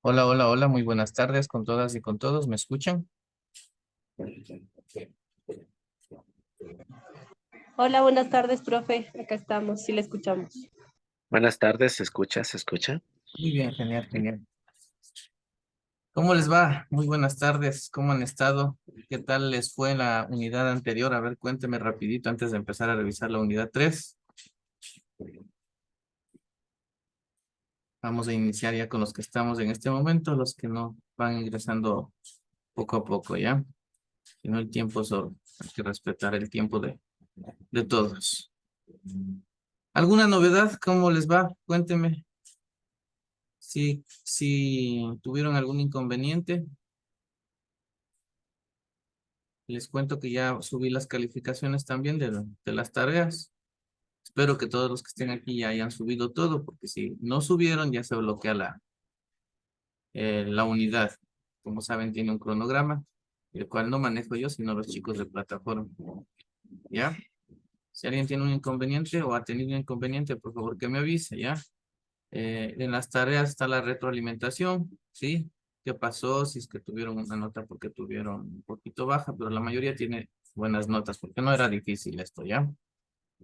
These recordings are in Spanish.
Hola, hola, hola, muy buenas tardes con todas y con todos. ¿Me escuchan? Hola, buenas tardes, profe. Acá estamos, sí le escuchamos. Buenas tardes, ¿se escucha? ¿Se escucha? Muy bien, genial, genial. ¿Cómo les va? Muy buenas tardes. ¿Cómo han estado? ¿Qué tal les fue en la unidad anterior? A ver, cuénteme rapidito antes de empezar a revisar la unidad 3. Vamos a iniciar ya con los que estamos en este momento, los que no van ingresando poco a poco, ¿ya? Si no, el tiempo es oro. Hay que respetar el tiempo de todos. ¿Alguna novedad? ¿Cómo les va? Cuénteme. Si tuvieron algún inconveniente, les cuento que ya subí las calificaciones también de las tareas. Espero que todos los que estén aquí ya hayan subido todo, porque si no subieron ya se bloquea la unidad. Como saben, tiene un cronograma, el cual no manejo yo, sino los chicos de plataforma. ¿Ya? Si alguien tiene un inconveniente o ha tenido un inconveniente, por favor que me avise, ¿ya? En las tareas está la retroalimentación, ¿sí? ¿Qué pasó? Si es que tuvieron una nota porque tuvieron un poquito baja, pero la mayoría tiene buenas notas, porque no era difícil esto, ¿ya?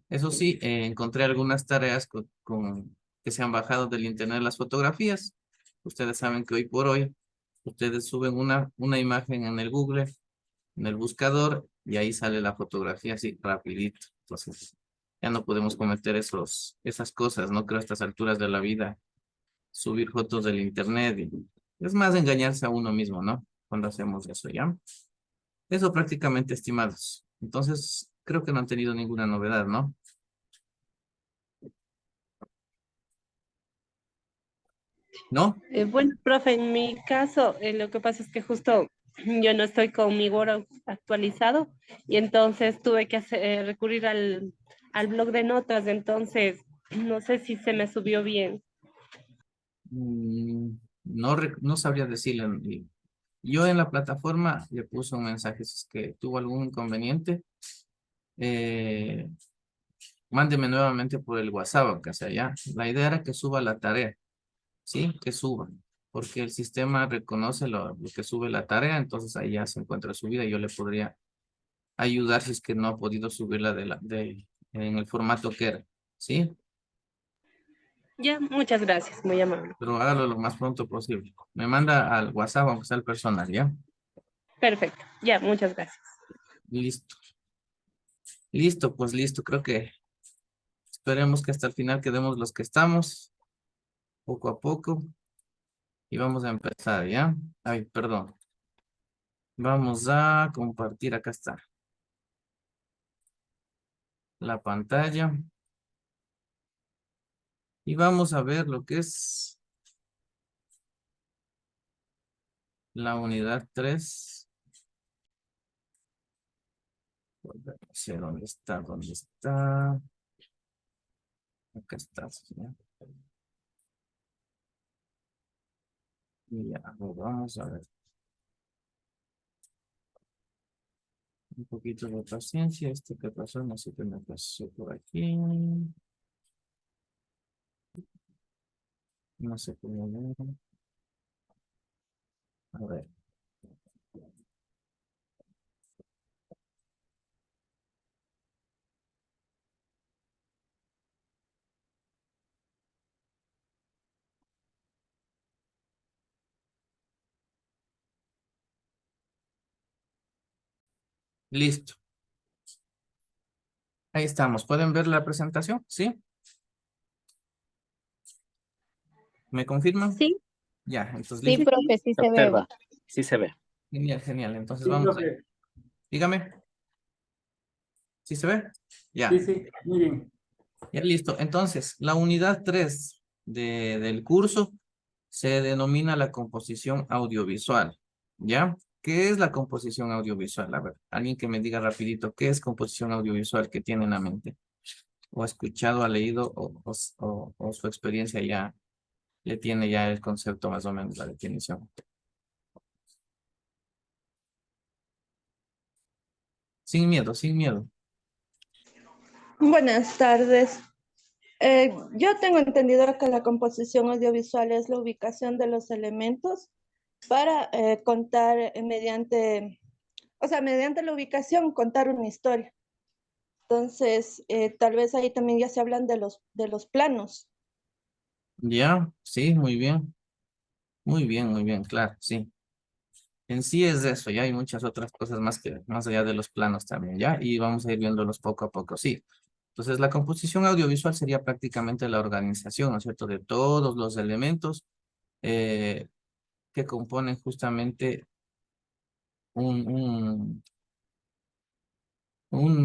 Eso sí, encontré algunas tareas que se han bajado del internet las fotografías. Ustedes saben que hoy por hoy, ustedes suben una imagen en el Google, en el buscador, y ahí sale la fotografía así rapidito. Entonces, ya no podemos cometer esas cosas, no creo a estas alturas de la vida subir fotos del internet y es más engañarse a uno mismo, ¿no? Cuando hacemos eso, ¿ya? Eso prácticamente, estimados. Entonces, creo que no han tenido ninguna novedad, ¿no? ¿No? Bueno, profe, en mi caso, lo que pasa es que justo yo no estoy con mi Word actualizado y entonces tuve que recurrir al blog de notas, entonces no sé si se me subió bien. No sabría decirle. Yo en la plataforma le puse un mensaje, si es que tuvo algún inconveniente, eh, mándeme nuevamente por el WhatsApp, aunque sea ya. La idea era que suba la tarea. Sí, que suban, porque el sistema reconoce lo que sube la tarea, entonces ahí ya se encuentra subida y yo le podría ayudar si es que no ha podido subirla en el formato que era, ¿sí? Ya, muchas gracias, muy amable. Pero hágalo lo más pronto posible. Me manda al WhatsApp, aunque sea el personal, ¿ya? Perfecto, ya, muchas gracias. Listo, listo, pues listo. Creo que esperemos que hasta el final quedemos los que estamos, poco a poco, y vamos a empezar, ¿ya? Ay, perdón. Vamos a compartir, acá está la pantalla. Y vamos a ver lo que es la unidad 3. No sé dónde está, dónde está. Acá está. ¿Sí? Y ya, vamos a ver. Un poquito de paciencia. Esto que pasó, no sé qué me pasó por aquí. No sé cómo ver. A ver. Listo. Ahí estamos. ¿Pueden ver la presentación? ¿Sí? ¿Me confirman? Sí, Ya, entonces sí, listo. profe, sí Se se ve. observa, sí se ve. Genial, genial. Entonces Sí, vamos a... profe. Dígame, ¿sí se ve? Sí, Ya. sí, muy bien. Ya listo. Entonces, la unidad 3 del curso se denomina la composición audiovisual. ¿Ya? ¿Qué es la composición audiovisual? A ver, alguien que me diga rapidito, ¿qué es composición audiovisual que tiene en la mente? O ha escuchado, ha leído, o su experiencia ya le tiene ya el concepto más o menos, la definición. Sin miedo, sin miedo. Buenas tardes. Yo tengo entendido que la composición audiovisual es la ubicación de los elementos para contar mediante la ubicación, contar una historia. Entonces, tal vez ahí también ya se hablan de los planos. Ya, sí, muy bien. Muy bien, claro, sí. En sí es eso, ya hay muchas otras cosas más que más allá de los planos también, ¿ya? Y vamos a ir viéndolos poco a poco, sí. Entonces, la composición audiovisual sería prácticamente la organización, ¿no es cierto?, de todos los elementos eh, que componen justamente un,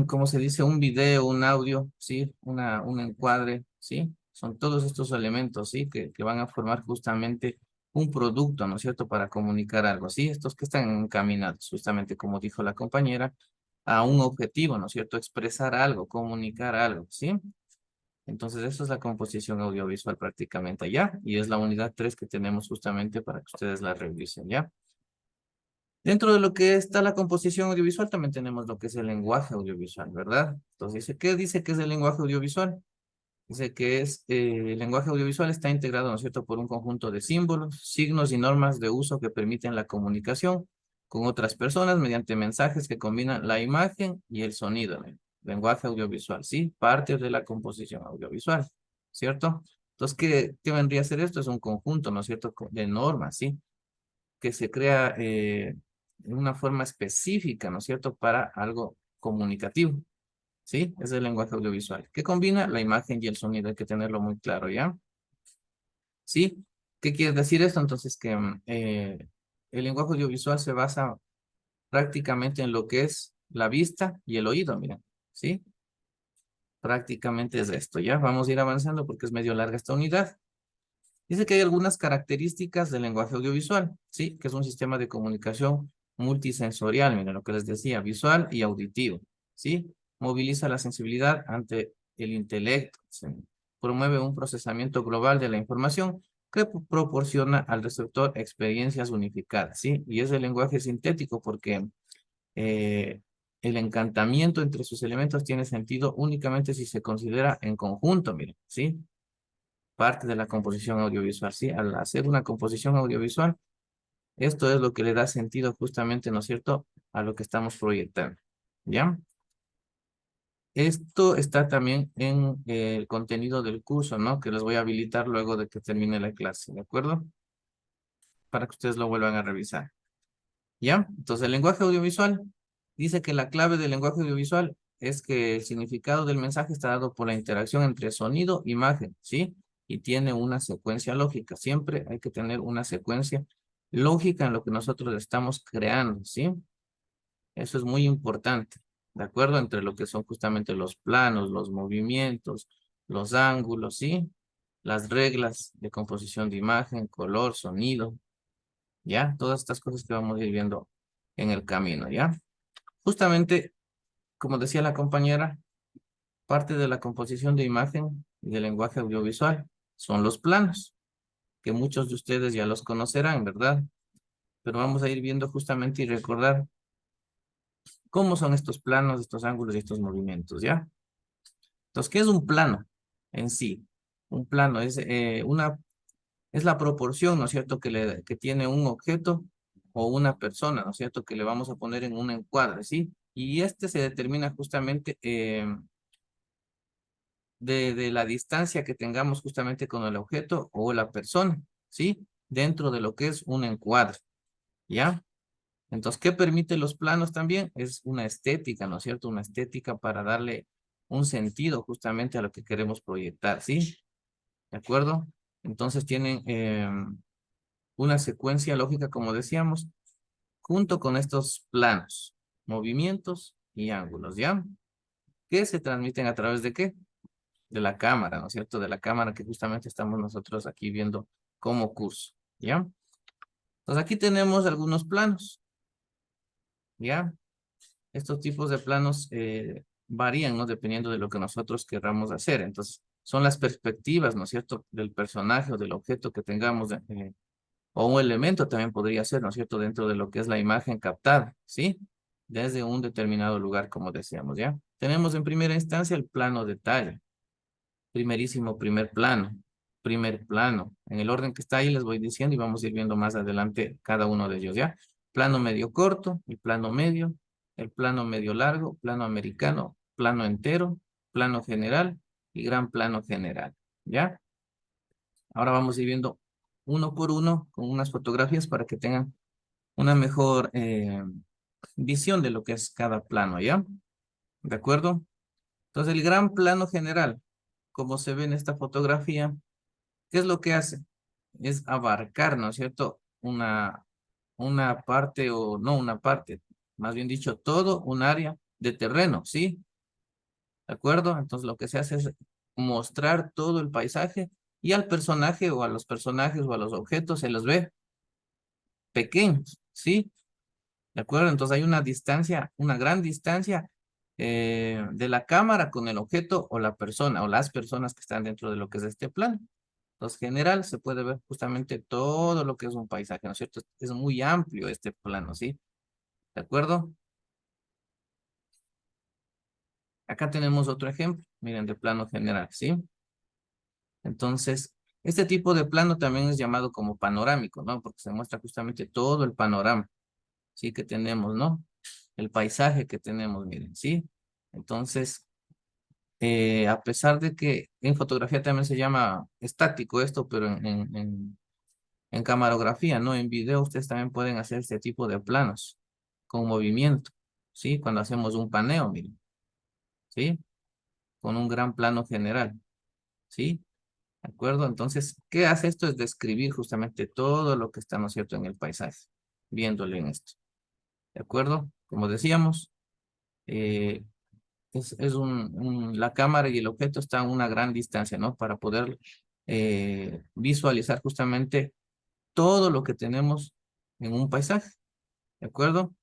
¿cómo se dice? Un video, un audio, ¿sí? Un encuadre, ¿sí? Son todos estos elementos, ¿sí? Que van a formar justamente un producto, ¿no es cierto? Para comunicar algo, ¿sí? Estos que están encaminados, justamente como dijo la compañera, a un objetivo, ¿no es cierto? Expresar algo, comunicar algo, ¿sí? Entonces, eso es la composición audiovisual prácticamente, ¿ya? Y es la unidad 3 que tenemos justamente para que ustedes la revisen, ¿ya? Dentro de lo que está la composición audiovisual, también tenemos lo que es el lenguaje audiovisual, ¿verdad? Entonces, ¿qué dice que es el lenguaje audiovisual? Dice que el lenguaje audiovisual está integrado, ¿no es cierto?, por un conjunto de símbolos, signos y normas de uso que permiten la comunicación con otras personas mediante mensajes que combinan la imagen y el sonido. Lenguaje audiovisual, ¿sí? Parte de la composición audiovisual, ¿cierto? Entonces, ¿qué vendría a ser esto? Es un conjunto, ¿no es cierto?, de normas, ¿sí? Que se crea de una forma específica, ¿no es cierto?, para algo comunicativo, ¿sí? Es el lenguaje audiovisual, que combina la imagen y el sonido, hay que tenerlo muy claro, ¿ya? ¿Sí? ¿Qué quiere decir esto? Entonces, que el lenguaje audiovisual se basa prácticamente en lo que es la vista y el oído, miren, ¿sí? Prácticamente es esto, ¿ya? Vamos a ir avanzando porque es medio larga esta unidad. Dice que hay algunas características del lenguaje audiovisual, ¿sí? Que es un sistema de comunicación multisensorial, miren lo que les decía, visual y auditivo, ¿sí? Moviliza la sensibilidad ante el intelecto, ¿sí? Promueve un procesamiento global de la información que proporciona al receptor experiencias unificadas, ¿sí? Y es el lenguaje sintético porque eh, el encantamiento entre sus elementos tiene sentido únicamente si se considera en conjunto, miren, ¿sí? Parte de la composición audiovisual, ¿sí? Al hacer una composición audiovisual, esto es lo que le da sentido justamente, ¿no es cierto?, a lo que estamos proyectando, ¿ya? Esto está también en el contenido del curso, ¿no? Que les voy a habilitar luego de que termine la clase, ¿de acuerdo? Para que ustedes lo vuelvan a revisar, ¿ya? Entonces, el lenguaje audiovisual dice que la clave del lenguaje audiovisual es que el significado del mensaje está dado por la interacción entre sonido e imagen, ¿sí? Y tiene una secuencia lógica. Siempre hay que tener una secuencia lógica en lo que nosotros estamos creando, ¿sí? Eso es muy importante, ¿de acuerdo? Entre lo que son justamente los planos, los movimientos, los ángulos, ¿sí? Las reglas de composición de imagen, color, sonido, ¿ya? Todas estas cosas que vamos a ir viendo en el camino, ¿ya? Justamente, como decía la compañera, parte de la composición de imagen y del lenguaje audiovisual son los planos, que muchos de ustedes ya los conocerán, ¿verdad? Pero vamos a ir viendo justamente y recordar cómo son estos planos, estos ángulos y estos movimientos, ¿ya? Entonces, ¿qué es un plano en sí? Un plano es la proporción, ¿no es cierto?, que tiene un objeto o una persona, ¿no es cierto?, que le vamos a poner en un encuadre, ¿sí? Y este se determina justamente de la distancia que tengamos justamente con el objeto o la persona, ¿sí? Dentro de lo que es un encuadre, ¿ya? Entonces, ¿qué permite los planos también? Es una estética, ¿no es cierto? Una estética para darle un sentido justamente a lo que queremos proyectar, ¿sí? ¿De acuerdo? Entonces tienen una secuencia lógica, como decíamos, junto con estos planos, movimientos y ángulos, ¿ya? Que se transmiten a través de ¿qué? De la cámara, ¿no es cierto? De la cámara que justamente estamos nosotros aquí viendo como curso, ¿ya? Entonces aquí tenemos algunos planos, ¿ya? Estos tipos de planos varían, ¿no? Dependiendo de lo que nosotros querramos hacer. Entonces, son las perspectivas, ¿no es cierto? Del personaje o del objeto que tengamos, o un elemento también podría ser, ¿no es cierto? Dentro de lo que es la imagen captada, ¿sí? Desde un determinado lugar, como decíamos, ¿ya? Tenemos en primera instancia el plano detalle. primerísimo primer plano, primer plano. En el orden que está ahí les voy diciendo y vamos a ir viendo más adelante cada uno de ellos, ¿ya? Plano medio corto, el plano medio largo, plano americano, plano entero, plano general y gran plano general, ¿ya? Ahora vamos a ir viendo uno por uno con unas fotografías para que tengan una mejor visión de lo que es cada plano, ¿ya? ¿De acuerdo? Entonces, el gran plano general, como se ve en esta fotografía, ¿qué es lo que hace? Es abarcar, ¿no es cierto? Una parte o no una parte, más bien dicho, todo un área de terreno, ¿sí? ¿De acuerdo? Entonces, lo que se hace es mostrar todo el paisaje y al personaje o a los personajes o a los objetos se los ve pequeños, ¿sí? ¿De acuerdo? Entonces hay una distancia, una gran distancia de la cámara con el objeto o la persona o las personas que están dentro de lo que es este plano. Entonces, general, se puede ver justamente todo lo que es un paisaje, ¿no es cierto? Es muy amplio este plano, ¿sí? ¿De acuerdo? Acá tenemos otro ejemplo, miren, de plano general, ¿sí? Entonces, este tipo de plano también es llamado como panorámico, ¿no? Porque se muestra justamente todo el panorama, ¿sí? Que tenemos, ¿no? El paisaje que tenemos, miren, ¿sí? Entonces, a pesar de que en fotografía también se llama estático esto, pero en camarografía, ¿no? En video ustedes también pueden hacer este tipo de planos con movimiento, ¿sí? Cuando hacemos un paneo, miren, ¿sí? Con un gran plano general, ¿sí? ¿De acuerdo? Entonces, ¿qué hace esto? Es describir justamente todo lo que está, ¿no es cierto?, en el paisaje, viéndolo en esto, ¿de acuerdo? Como decíamos, eh, la cámara y el objeto están a una gran distancia, ¿no? Para poder visualizar justamente todo lo que tenemos en un paisaje, ¿de acuerdo?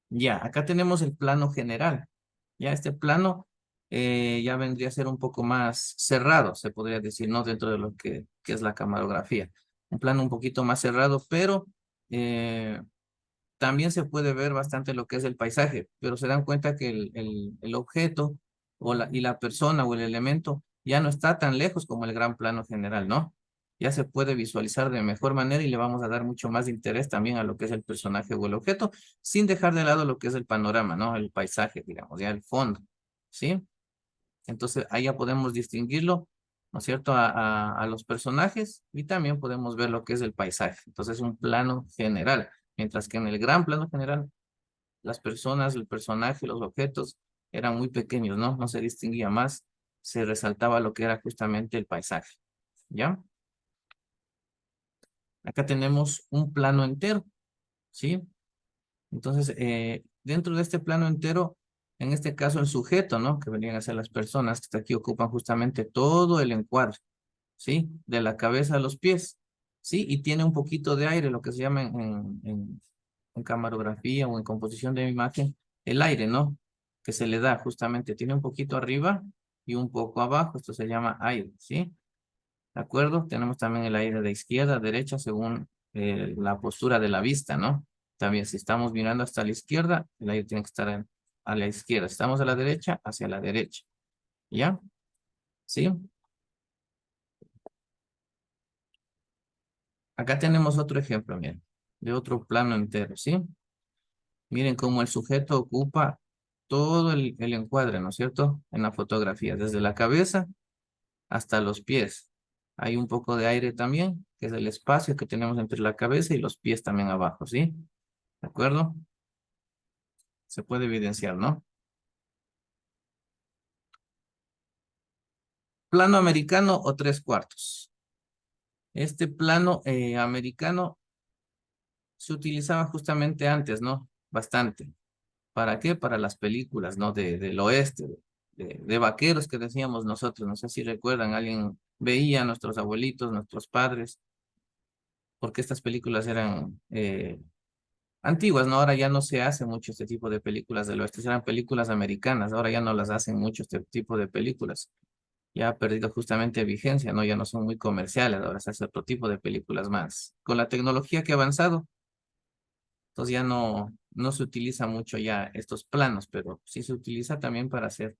Ya, acá tenemos el plano general. Ya este plano ya vendría a ser un poco más cerrado, se podría decir, ¿no? Dentro de lo que es la camarografía. Un plano un poquito más cerrado, pero eh, también se puede ver bastante lo que es el paisaje, pero se dan cuenta que el objeto y la persona o el elemento ya no está tan lejos como el gran plano general, ¿no? Ya se puede visualizar de mejor manera y le vamos a dar mucho más interés también a lo que es el personaje o el objeto, sin dejar de lado lo que es el panorama, ¿no? El paisaje, digamos, ya el fondo, ¿sí? Entonces ahí ya podemos distinguirlo, ¿no es cierto? A los personajes y también podemos ver lo que es el paisaje. Entonces es un plano general, mientras que en el gran plano general, las personas, el personaje, los objetos eran muy pequeños, ¿no? No se distinguía más, se resaltaba lo que era justamente el paisaje, ¿ya? Acá tenemos un plano entero, ¿sí? Entonces, dentro de este plano entero, en este caso el sujeto, ¿no? Que venían a ser las personas que aquí ocupan justamente todo el encuadre, ¿sí? De la cabeza a los pies, ¿sí? Y tiene un poquito de aire, lo que se llama en camarografía o en composición de imagen, el aire, ¿no? Que se le da justamente, tiene un poquito arriba y un poco abajo, esto se llama aire, ¿sí? ¿De acuerdo? Tenemos también el aire de izquierda a derecha según la postura de la vista, ¿no? También si estamos mirando hasta la izquierda, el aire tiene que estar a la izquierda. Si estamos a la derecha, hacia la derecha. ¿Ya? ¿Sí? Acá tenemos otro ejemplo, miren, de otro plano entero, ¿sí? Miren cómo el sujeto ocupa todo el encuadre, ¿no es cierto? En la fotografía, desde la cabeza hasta los pies. Hay un poco de aire también, que es el espacio que tenemos entre la cabeza y los pies también abajo, ¿sí? ¿De acuerdo? Se puede evidenciar, ¿no? Plano americano o 3/4. Este plano americano se utilizaba justamente antes, ¿no? Bastante. ¿Para qué? Para las películas, ¿no? Del oeste, de vaqueros que decíamos nosotros. No sé si recuerdan, alguien veía a nuestros abuelitos, nuestros padres, porque estas películas eran antiguas, ¿no? Ahora ya no se hace mucho este tipo de películas del oeste, eran películas americanas, ahora ya no las hacen mucho este tipo de películas. Ya ha perdido justamente vigencia, ¿no? Ya no son muy comerciales, ahora se hace otro tipo de películas más. Con la tecnología que ha avanzado, entonces ya no se utiliza mucho ya estos planos, pero sí se utiliza también para hacer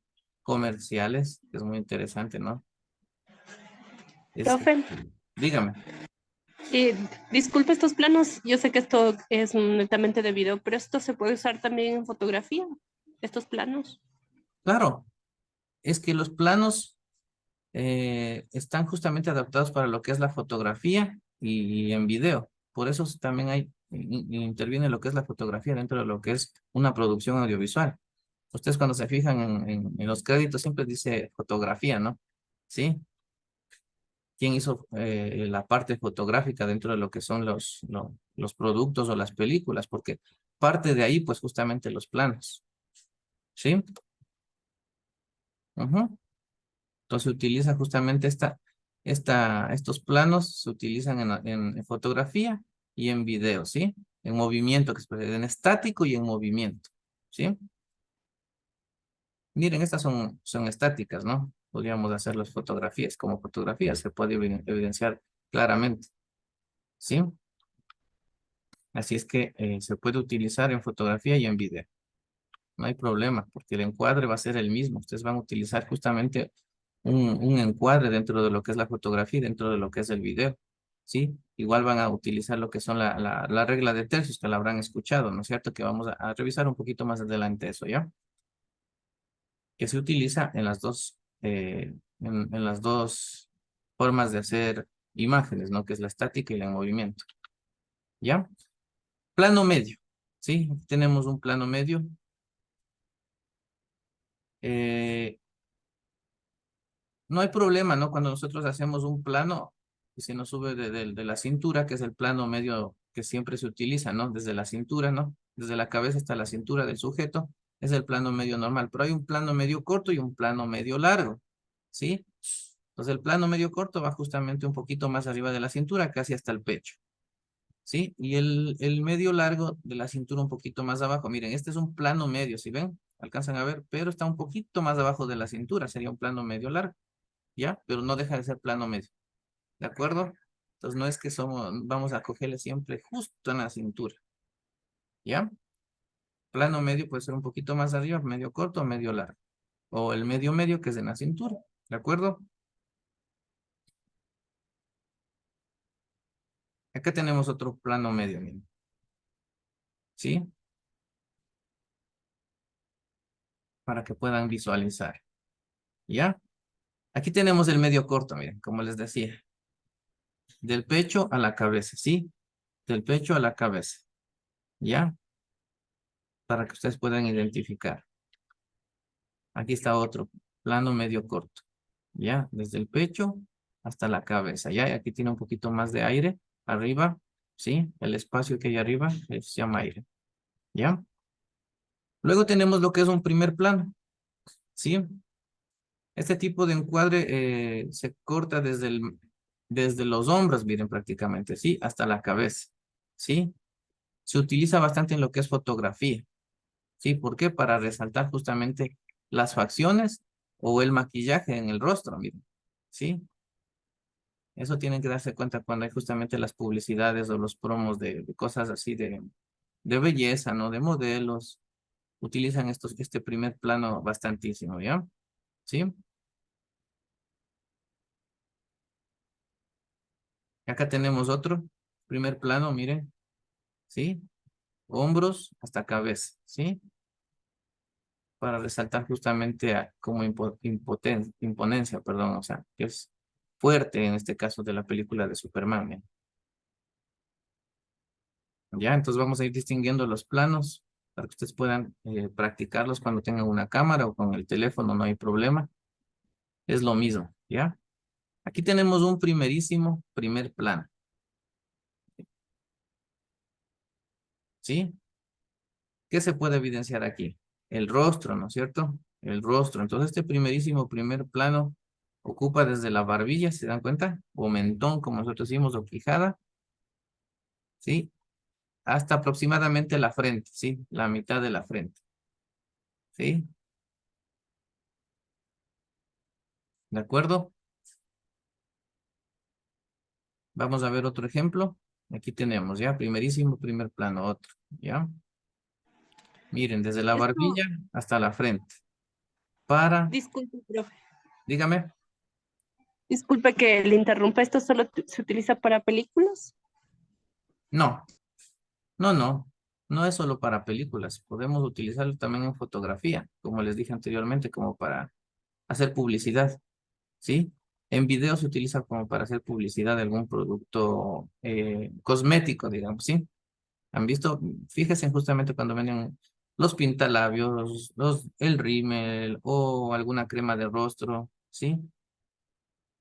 comerciales, que es muy interesante, ¿no? Profe, Dígame. eh, disculpe estos planos. Yo sé que esto es netamente de video, pero esto se puede usar también en fotografía, estos planos. Claro, es que los planos están justamente adaptados para lo que es la fotografía y en video. Por eso también interviene lo que es la fotografía dentro de lo que es una producción audiovisual. Ustedes cuando se fijan en los créditos siempre dice fotografía, ¿no? ¿Sí? ¿Quién hizo la parte fotográfica dentro de lo que son los productos o las películas? Porque parte de ahí, pues justamente los planos. ¿Sí? Ujú. Entonces utiliza justamente estos planos, se utilizan en fotografía y en video, ¿sí? En movimiento, en estático y en movimiento, ¿sí? Miren, estas son estáticas, ¿no? Podríamos hacer las fotografías como fotografías, se puede evidenciar claramente, ¿sí? Así es que se puede utilizar en fotografía y en video. No hay problema, porque el encuadre va a ser el mismo. Ustedes van a utilizar justamente un encuadre dentro de lo que es la fotografía y dentro de lo que es el video, ¿sí? Igual van a utilizar lo que son la regla de tercios, que la habrán escuchado, ¿no es cierto? Que vamos a revisar un poquito más adelante eso, ¿ya? Que se utiliza en las dos formas de hacer imágenes, ¿no? Que es la estática y la en movimiento, ¿ya? Plano medio, ¿sí? Aquí tenemos un plano medio. Eh, No hay problema, ¿no? Cuando nosotros hacemos un plano y se nos sube de la cintura, que es el plano medio que siempre se utiliza, ¿no? Desde la cintura, ¿no? Desde la cabeza hasta la cintura del sujeto, es el plano medio normal. Pero hay un plano medio corto y un plano medio largo, ¿sí? Entonces el plano medio corto va justamente un poquito más arriba de la cintura, casi hasta el pecho, ¿sí? Y el medio largo de la cintura un poquito más abajo. Miren, este es un plano medio, ¿sí ven? Alcanzan a ver, pero está un poquito más abajo de la cintura, sería un plano medio largo. ¿Ya? Pero no deja de ser plano medio, ¿de acuerdo? Entonces no es que vamos a cogerle siempre justo en la cintura, ¿ya? Plano medio puede ser un poquito más arriba, medio corto o medio largo, o el medio medio que es en la cintura, ¿de acuerdo? Acá tenemos otro plano medio, miren, ¿sí? Para que puedan visualizar, ¿ya? Aquí tenemos el medio corto, miren, como les decía, del pecho a la cabeza, ¿sí? Del pecho a la cabeza, ¿ya? Para que ustedes puedan identificar. Aquí está otro plano medio corto, ¿ya? Desde el pecho hasta la cabeza, ¿ya? Y aquí tiene un poquito más de aire arriba, ¿sí? El espacio que hay arriba se llama aire, ¿ya? Luego tenemos lo que es un primer plano, ¿sí? Este tipo de encuadre se corta desde los hombros, miren prácticamente, ¿sí? Hasta la cabeza, ¿sí? Se utiliza bastante en lo que es fotografía, ¿sí? ¿Por qué? Para resaltar justamente las facciones o el maquillaje en el rostro, miren, ¿sí? Eso tienen que darse cuenta cuando hay justamente las publicidades o los promos de cosas así de belleza, ¿no? De modelos. Utilizan este primer plano bastantísimo, ¿ya? ¿Sí? Acá tenemos otro primer plano, miren, ¿sí? Hombros hasta cabeza, ¿sí? Para resaltar justamente como imponencia, perdón, o sea, que es fuerte en este caso de la película de Superman, ¿eh? Ya, entonces vamos a ir distinguiendo los planos para que ustedes puedan practicarlos cuando tengan una cámara o con el teléfono, no hay problema. Es lo mismo, ¿ya? Aquí tenemos un primer plano, ¿sí? ¿Qué se puede evidenciar aquí? El rostro, ¿no es cierto? El rostro. Entonces este primer plano ocupa desde la barbilla, ¿se dan cuenta? O mentón, como nosotros decimos, o quijada, ¿sí? Hasta aproximadamente la frente, ¿sí? La mitad de la frente, ¿sí? ¿De acuerdo? Vamos a ver otro ejemplo. Aquí tenemos, ¿ya? Primer plano, otro, ¿ya? Miren, desde la Esto, barbilla hasta la frente. para, Disculpe, profe. dígame. Disculpe que le interrumpa. ¿Esto solo se utiliza para películas? No, no es solo para películas. Podemos utilizarlo también en fotografía, como les dije anteriormente, como para hacer publicidad, ¿sí? En video se utiliza como para hacer publicidad de algún producto cosmético, digamos, ¿sí? ¿Han visto? Fíjense justamente cuando venden los pintalabios, el rímel o alguna crema de rostro, ¿sí?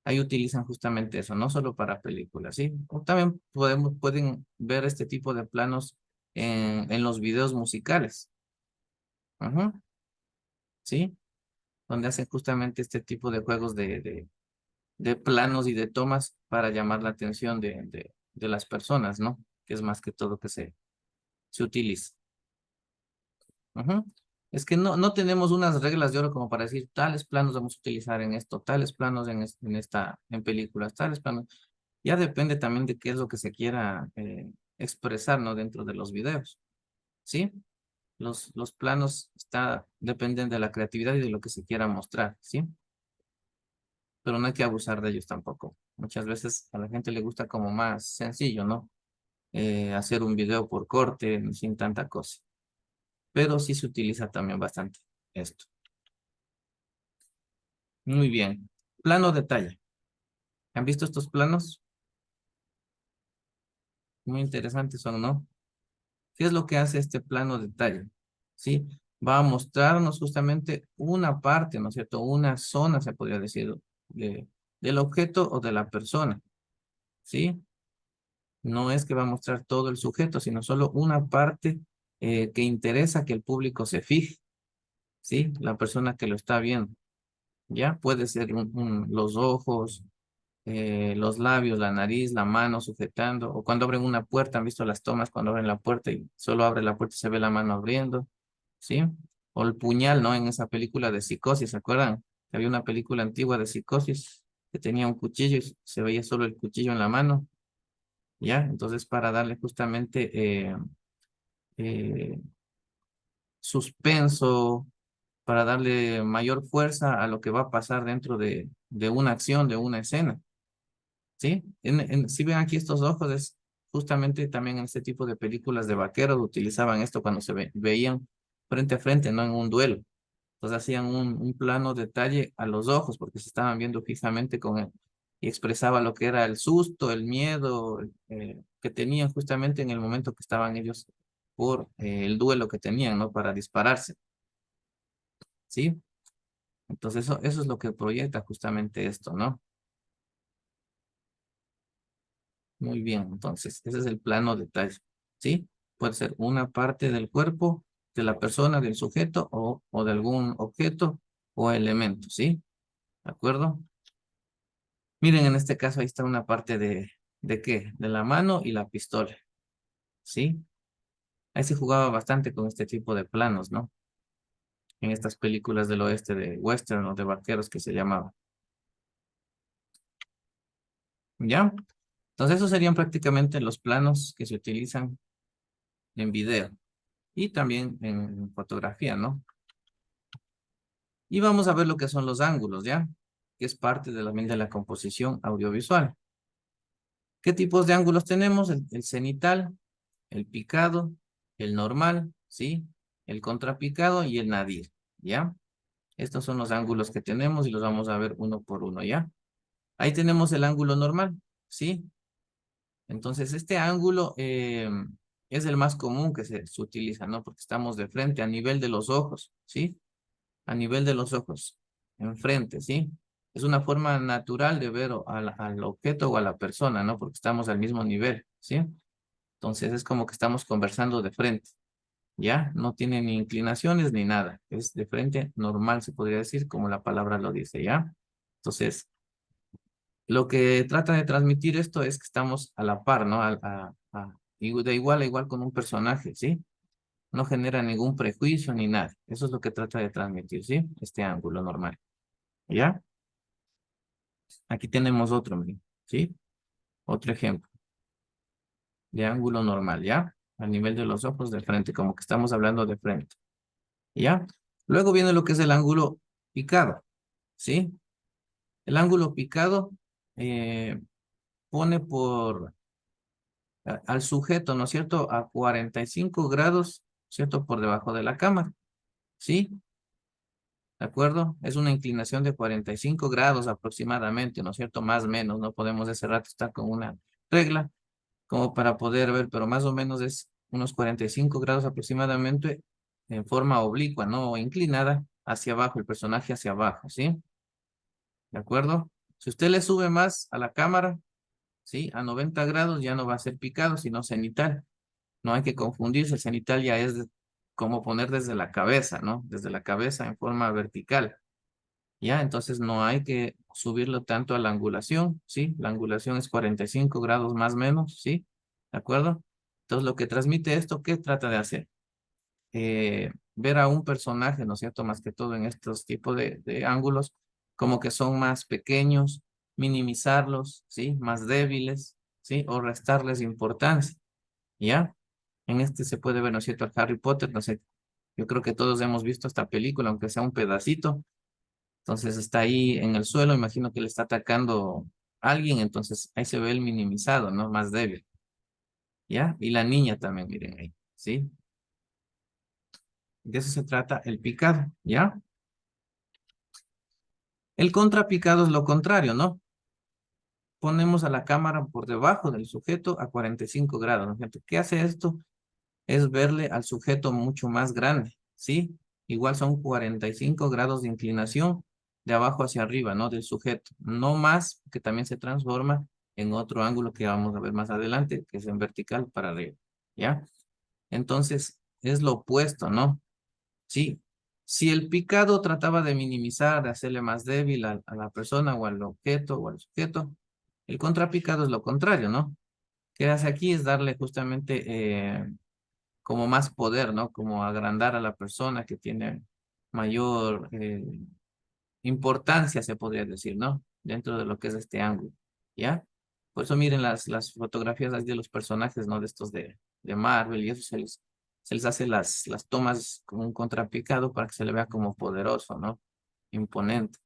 Ahí utilizan justamente eso, no solo para películas, ¿sí? O también pueden ver este tipo de planos en los videos musicales, ajá, ¿sí? Donde hacen justamente este tipo de juegos de planos y de tomas para llamar la atención de las personas, ¿no? Que es más que todo que se utiliza. Ajá. Es que no tenemos unas reglas de oro como para decir tales planos vamos a utilizar en esto, tales planos en películas, tales planos. Ya depende también de qué es lo que se quiera expresar, ¿no? Dentro de los videos, ¿sí? Los planos dependen de la creatividad y de lo que se quiera mostrar, ¿sí? Pero no hay que abusar de ellos tampoco. Muchas veces a la gente le gusta como más sencillo, ¿no? Hacer un video por corte, sin tanta cosa. Pero sí se utiliza también bastante esto. Muy bien. Plano de talla. ¿Han visto estos planos? Muy interesantes son, ¿no? ¿Qué es lo que hace este plano de talla? ¿Sí? Va a mostrarnos justamente una parte, ¿no es cierto? Una zona, se podría decir, del objeto o de la persona, ¿sí? No es que va a mostrar todo el sujeto, sino solo una parte que interesa que el público se fije, ¿sí? La persona que lo está viendo, ¿ya? Puede ser los ojos, los labios, la nariz, la mano sujetando, o cuando abren una puerta, han visto las tomas cuando abren la puerta y solo abre la puerta y se ve la mano abriendo, ¿sí? O el puñal, ¿no? En esa película de Psicosis, ¿se acuerdan? Había una película antigua de Psicosis que tenía un cuchillo y se veía solo el cuchillo en la mano, ¿ya? Entonces, para darle justamente eh, suspenso, para darle mayor fuerza a lo que va a pasar dentro de una acción, de una escena. ¿Sí? Si ven aquí estos ojos, es justamente también en este tipo de películas de vaqueros utilizaban esto cuando veían frente a frente, no en un duelo. Entonces hacían un plano detalle a los ojos porque se estaban viendo fijamente con él y expresaba lo que era el susto, el miedo que tenían justamente en el momento que estaban ellos por el duelo que tenían, ¿no? Para dispararse, ¿sí? Entonces eso es lo que proyecta justamente esto, ¿no? Muy bien, entonces, ese es el plano detalle, ¿sí? Puede ser una parte del cuerpo, de la persona, del sujeto o de algún objeto o elemento, ¿sí? ¿De acuerdo? Miren, en este caso ahí está una parte ¿de qué? De la mano y la pistola, ¿sí? Ahí se jugaba bastante con este tipo de planos, ¿no? En estas películas del oeste de western o de vaqueros que se llamaban, ¿ya? Entonces, esos serían prácticamente los planos que se utilizan en video y también en fotografía, ¿no? Y vamos a ver lo que son los ángulos, ¿ya? Que es parte también de la composición audiovisual. ¿Qué tipos de ángulos tenemos? El cenital, el picado, el normal, ¿sí? El contrapicado y el nadir, ¿ya? Estos son los ángulos que tenemos y los vamos a ver uno por uno, ¿ya? Ahí tenemos el ángulo normal, ¿sí? Entonces, este ángulo es el más común que se utiliza, ¿no? Porque estamos de frente a nivel de los ojos, ¿sí? A nivel de los ojos, enfrente, ¿sí? Es una forma natural de ver al objeto o a la persona, ¿no? Porque estamos al mismo nivel, ¿sí? Entonces es como que estamos conversando de frente, ¿ya? No tiene ni inclinaciones ni nada. Es de frente normal, se podría decir, como la palabra lo dice, ¿ya? Entonces, lo que trata de transmitir esto es que estamos a la par, ¿no? Y de igual a igual con un personaje, ¿sí? No genera ningún prejuicio ni nada. Eso es lo que trata de transmitir, ¿sí? Este ángulo normal. ¿Ya? Aquí tenemos otro, miren, ¿sí? Otro ejemplo de ángulo normal, ¿ya? A nivel de los ojos de frente, como que estamos hablando de frente, ¿ya? Luego viene lo que es el ángulo picado, ¿sí? El ángulo picado pone al sujeto, ¿no es cierto?, a 45 grados, ¿cierto?, por debajo de la cámara, ¿sí? ¿De acuerdo? Es una inclinación de 45 grados aproximadamente, ¿no es cierto? Más o menos, no podemos ese rato estar con una regla como para poder ver, pero más o menos es unos 45 grados aproximadamente en forma oblicua, ¿no? O inclinada hacia abajo, el personaje hacia abajo, ¿sí? ¿De acuerdo? Si usted le sube más a la cámara, ¿sí? A 90 grados ya no va a ser picado, sino cenital. No hay que confundirse, el cenital ya es como poner desde la cabeza, ¿no? Desde la cabeza en forma vertical. ¿Ya? Entonces no hay que subirlo tanto a la angulación, ¿sí? La angulación es 45 grados más o menos, ¿sí? ¿De acuerdo? Entonces lo que transmite esto, ¿qué trata de hacer? Ver a un personaje, ¿no es cierto? Más que todo en estos tipos de ángulos, como que son más pequeños, minimizarlos, ¿sí? Más débiles, ¿sí? O restarles importancia, ¿ya? En este se puede ver, ¿no es cierto? Al Harry Potter, no sé, yo creo que todos hemos visto esta película, aunque sea un pedacito. Entonces está ahí en el suelo, imagino que le está atacando a alguien, entonces ahí se ve el minimizado, ¿no? Más débil, ¿ya? Y la niña también, miren ahí, ¿sí? De eso se trata el picado, ¿ya? El contrapicado es lo contrario, ¿no? Ponemos a la cámara por debajo del sujeto a 45 grados, ¿no es cierto? ¿Qué hace esto? Es verle al sujeto mucho más grande, ¿sí? Igual son 45 grados de inclinación de abajo hacia arriba, ¿no? Del sujeto. No más, que también se transforma en otro ángulo que vamos a ver más adelante, que es en vertical para arriba, ¿ya? Entonces, es lo opuesto, ¿no? Sí. Si el picado trataba de minimizar, de hacerle más débil a la persona o al objeto o al sujeto, el contrapicado es lo contrario, ¿no? ¿Qué hace aquí? Es darle justamente como más poder, ¿no? Como agrandar a la persona que tiene mayor importancia, se podría decir, ¿no? Dentro de lo que es este ángulo, ¿ya? Por eso miren las fotografías así de los personajes, ¿no? De estos de Marvel y eso se les hace las tomas con un contrapicado para que se le vea como poderoso, ¿no? Imponente.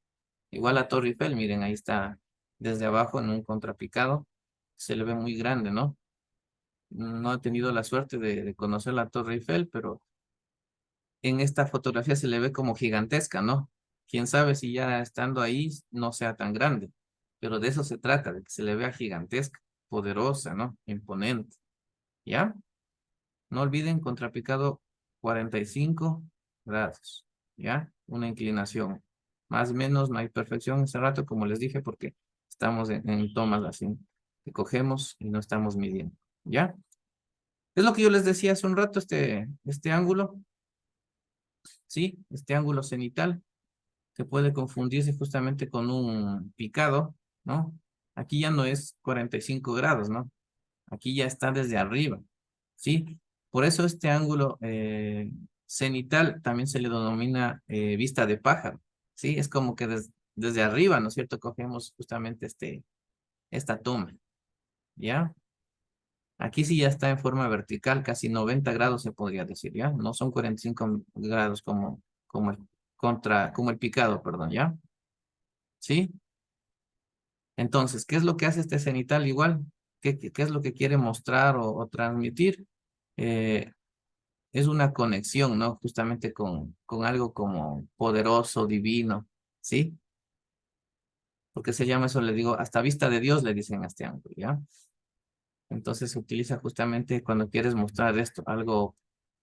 Igual a Torre Eiffel, miren, ahí está desde abajo en un contrapicado, se le ve muy grande, ¿no? No he tenido la suerte de conocer la Torre Eiffel, pero en esta fotografía se le ve como gigantesca, ¿no? Quién sabe si ya estando ahí no sea tan grande, pero de eso se trata, de que se le vea gigantesca, poderosa, ¿no? Imponente, ¿ya? No olviden contrapicado 45 grados, ¿ya? Una inclinación. Más o menos no hay perfección ese rato, como les dije, porque estamos en tomas así, que cogemos y no estamos midiendo, ¿ya? Es lo que yo les decía hace un rato, este ángulo, ¿sí? Este ángulo cenital que puede confundirse justamente con un picado, ¿no? Aquí ya no es 45 grados, ¿no? Aquí ya está desde arriba, ¿sí? Por eso este ángulo cenital también se le denomina vista de pájaro, ¿sí? Es como que desde arriba, ¿no es cierto? Cogemos justamente esta toma, ¿ya? Aquí sí ya está en forma vertical, casi 90 grados se podría decir, ¿ya? No son 45 grados como el picado, perdón, ¿ya? ¿Sí? Entonces, ¿qué es lo que hace este cenital igual? ¿Qué es lo que quiere mostrar o transmitir? Eh, es una conexión, ¿no? Justamente con algo como poderoso, divino, ¿sí? Porque se llama eso, le digo, hasta vista de Dios le dicen a este ángulo, ¿ya? Entonces se utiliza justamente cuando quieres mostrar esto, algo,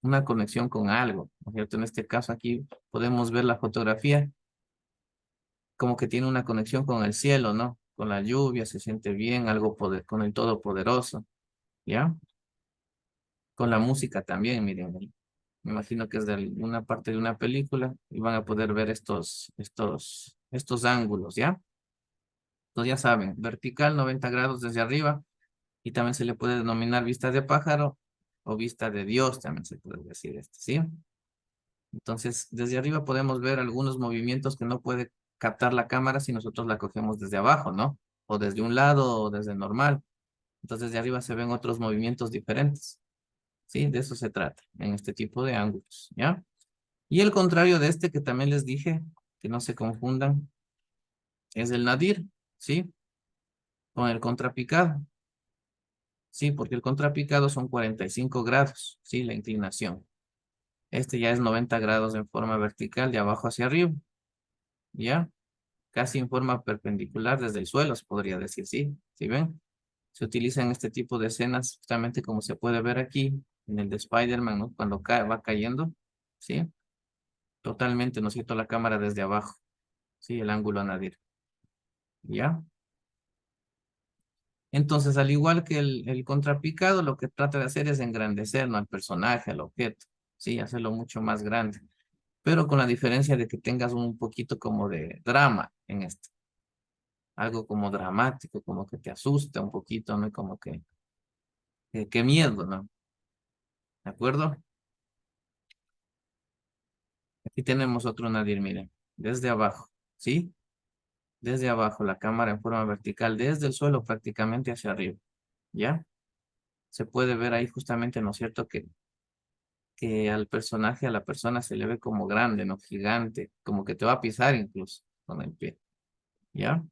una conexión con algo, ¿no es cierto? En este caso aquí podemos ver la fotografía como que tiene una conexión con el cielo, ¿no? Con la lluvia, se siente bien, algo con el Todopoderoso, ¿ya? Con la música también, miren, me imagino que es de una parte de una película y van a poder ver estos ángulos, ¿ya? Entonces ya saben, vertical 90 grados desde arriba y también se le puede denominar vista de pájaro o vista de Dios, también se puede decir esto, ¿sí? Entonces, desde arriba podemos ver algunos movimientos que no puede captar la cámara si nosotros la cogemos desde abajo, ¿no? O desde un lado o desde normal. Entonces, de arriba se ven otros movimientos diferentes. ¿Sí? De eso se trata en este tipo de ángulos, ¿ya? Y el contrario de este que también les dije, que no se confundan, es el nadir, ¿sí? Con el contrapicado. Sí, porque el contrapicado son 45 grados, ¿sí? La inclinación. Este ya es 90 grados en forma vertical, de abajo hacia arriba, ¿ya? Casi en forma perpendicular desde el suelo, se podría decir, ¿sí? ¿Sí ven? Se utilizan este tipo de escenas, justamente como se puede ver aquí, en el de Spider-Man, ¿no? Cuando cae, va cayendo, ¿sí? Totalmente, ¿no es cierto? La cámara desde abajo, ¿sí? El ángulo a nadir, ¿ya? Entonces, al igual que el contrapicado, lo que trata de hacer es engrandecer, ¿no? Al personaje, al objeto, ¿sí? Hacerlo mucho más grande, pero con la diferencia de que tengas un poquito como de drama en esto, algo como dramático, como que te asusta un poquito, ¿no? Como que miedo, ¿no? ¿De acuerdo? Aquí tenemos otro nadir, miren, desde abajo, ¿sí? Desde abajo, la cámara en forma vertical, desde el suelo prácticamente hacia arriba, ¿ya? Se puede ver ahí justamente, ¿no es cierto? Que al personaje, a la persona se le ve como grande, ¿no? Gigante, como que te va a pisar incluso con el pie, ¿ya?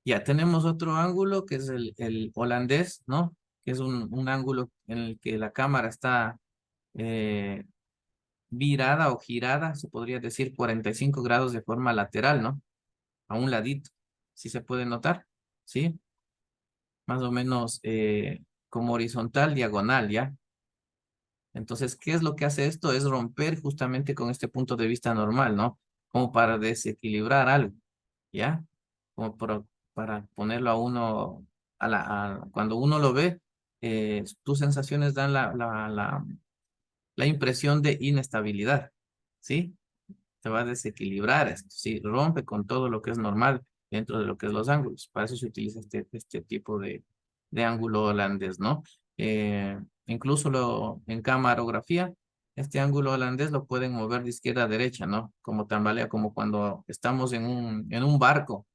Ya tenemos otro ángulo que es el holandés, ¿no? Que es un ángulo en el que la cámara está eh, virada o girada, se podría decir 45 grados de forma lateral, ¿no? A un ladito, ¿sí se puede notar? ¿Sí? Más o menos como horizontal, diagonal, ¿ya? Entonces, ¿qué es lo que hace esto? Es romper justamente con este punto de vista normal, ¿no? Como para desequilibrar algo, ¿ya? Como para ponerlo a uno, cuando uno lo ve, tus sensaciones dan la impresión de inestabilidad, ¿sí? Se va a desequilibrar esto, ¿sí? Rompe con todo lo que es normal dentro de lo que es los ángulos. Para eso se utiliza este tipo de ángulo holandés, ¿no? Incluso en camarografía, este ángulo holandés lo pueden mover de izquierda a derecha, ¿no? Como tambalea, como cuando estamos en un barco,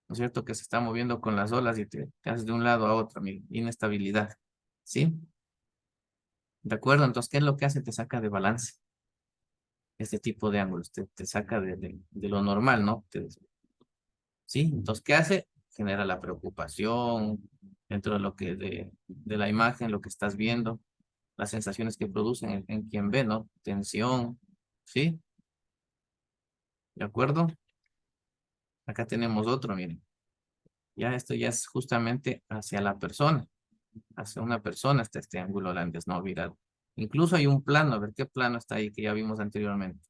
¿no es cierto? Que se está moviendo con las olas y te haces de un lado a otro, mira, inestabilidad, ¿sí? ¿De acuerdo? Entonces, ¿qué es lo que hace? Te saca de balance este tipo de ángulos, te saca de lo normal, ¿no? ¿Sí? Entonces, ¿qué hace? Genera la preocupación dentro de lo que de la imagen, lo que estás viendo, las sensaciones que producen en quien ve, ¿no? Tensión, ¿sí? ¿De acuerdo? Acá tenemos otro, miren. Ya esto ya es justamente hacia la persona, hacia una persona está este ángulo holandés, no virado. Incluso hay un plano, a ver qué plano está ahí que ya vimos anteriormente.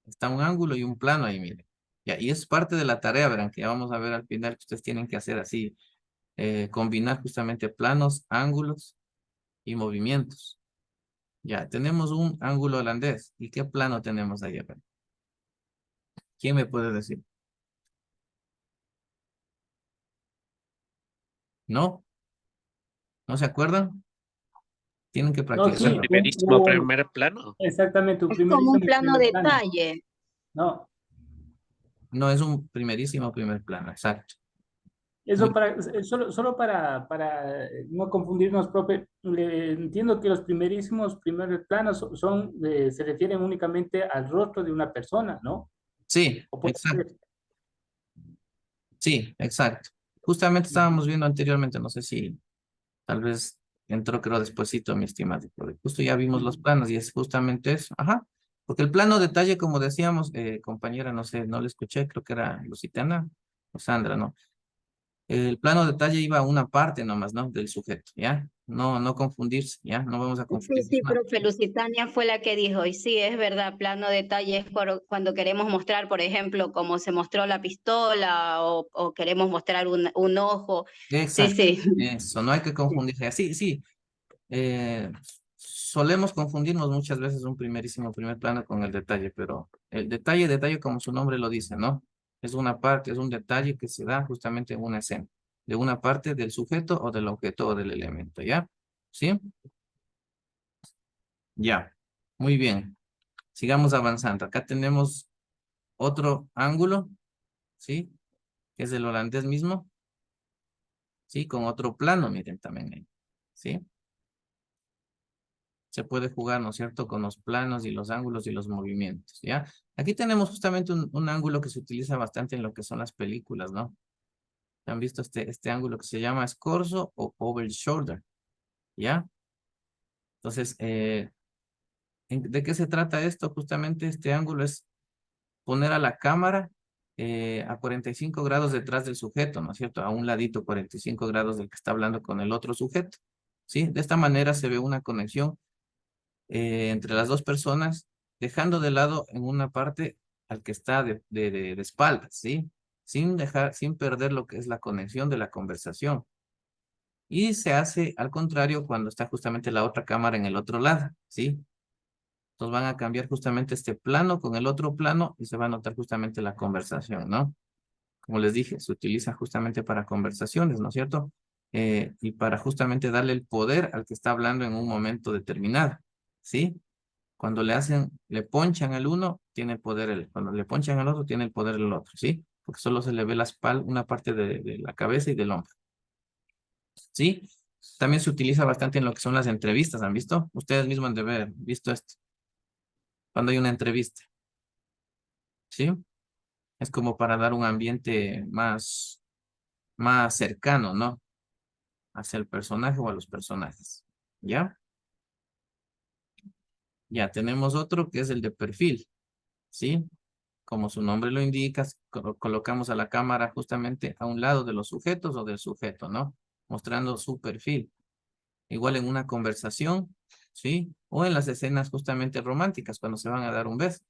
Está un ángulo y un plano ahí, miren. Ya, y es parte de la tarea, verán, que ya vamos a ver al final que ustedes tienen que hacer así, combinar justamente planos, ángulos y movimientos. Ya, tenemos un ángulo holandés. ¿Y qué plano tenemos ahí? A ver, ¿quién me puede decir? ¿No? ¿No se acuerdan? Tienen que No, Es el practicarlo. sí, primerísimo primer plano. exactamente, un Es como un primerísimo plano primer plano. detalle. No, No es un primerísimo primer plano, exacto. eso Muy, para, solo para no confundirnos, profe, entiendo que los primerísimos primeros planos se refieren únicamente al rostro de una persona, ¿no? sí, O puede exacto. ser. Sí, exacto. Justamente estábamos viendo anteriormente, no sé si tal vez entró creo despuesito, mi estimado, porque justo ya vimos los planos y es justamente eso. Ajá. Porque el plano detalle, como decíamos, compañera, no sé, no le escuché, creo que era Lusitana o Sandra, ¿no? El plano detalle iba a una parte nomás, ¿no? Del sujeto, ¿ya? No, no confundirse, ¿ya? No vamos a Sí, confundirnos sí, nada. profe, Lusitania fue la que dijo, y sí, es verdad, plano detalle es cuando queremos mostrar, por ejemplo, cómo se mostró la pistola o queremos mostrar un ojo. Sí, Exacto. sí. Eso, no hay que confundirse. Así, sí. Solemos confundirnos muchas veces un primerísimo primer plano con el detalle, pero el detalle como su nombre lo dice, ¿no? Es una parte, es un detalle que se da justamente en una escena, de una parte del sujeto o del objeto o del elemento, ¿ya? ¿Sí? Ya. Muy bien. Sigamos avanzando. Acá tenemos otro ángulo, ¿sí? Que es el holandés mismo. ¿sí? Con otro plano, miren también ahí, ¿sí? Se puede jugar, ¿no es cierto?, con los planos y los ángulos y los movimientos, ¿ya? Aquí tenemos justamente un ángulo que se utiliza bastante en lo que son las películas, ¿no? ¿Han visto este ángulo que se llama escorzo o over shoulder? ¿Ya? Entonces, ¿de qué se trata esto? Justamente este ángulo es poner a la cámara a 45 grados detrás del sujeto, ¿no es cierto? A un ladito, 45 grados del que está hablando con el otro sujeto, ¿sí? De esta manera se ve una conexión entre las dos personas, dejando de lado en una parte al que está de espaldas, ¿sí? Sin perder lo que es la conexión de la conversación. Y se hace al contrario cuando está justamente la otra cámara en el otro lado, ¿sí? Entonces van a cambiar justamente este plano con el otro plano y se va a notar justamente la conversación, ¿no? Como les dije, se utiliza justamente para conversaciones, ¿no es cierto? Y para justamente darle el poder al que está hablando en un momento determinado, ¿sí? Cuando le ponchan al uno, tiene el poder él. Cuando le ponchan al otro, tiene el poder el otro, ¿sí? Porque solo se le ve la espalda, una parte de la cabeza y del hombro, ¿sí? También se utiliza bastante en lo que son las entrevistas, ¿han visto? Ustedes mismos han de haber visto esto. Cuando hay una entrevista, ¿sí? Es como para dar un ambiente más cercano, ¿no? Hacia el personaje o a los personajes, ¿ya? Ya tenemos otro que es el de perfil, ¿sí? Como su nombre lo indica, colocamos a la cámara justamente a un lado de los sujetos o del sujeto, ¿no? Mostrando su perfil. Igual en una conversación, ¿sí? O en las escenas justamente románticas, cuando se van a dar un beso.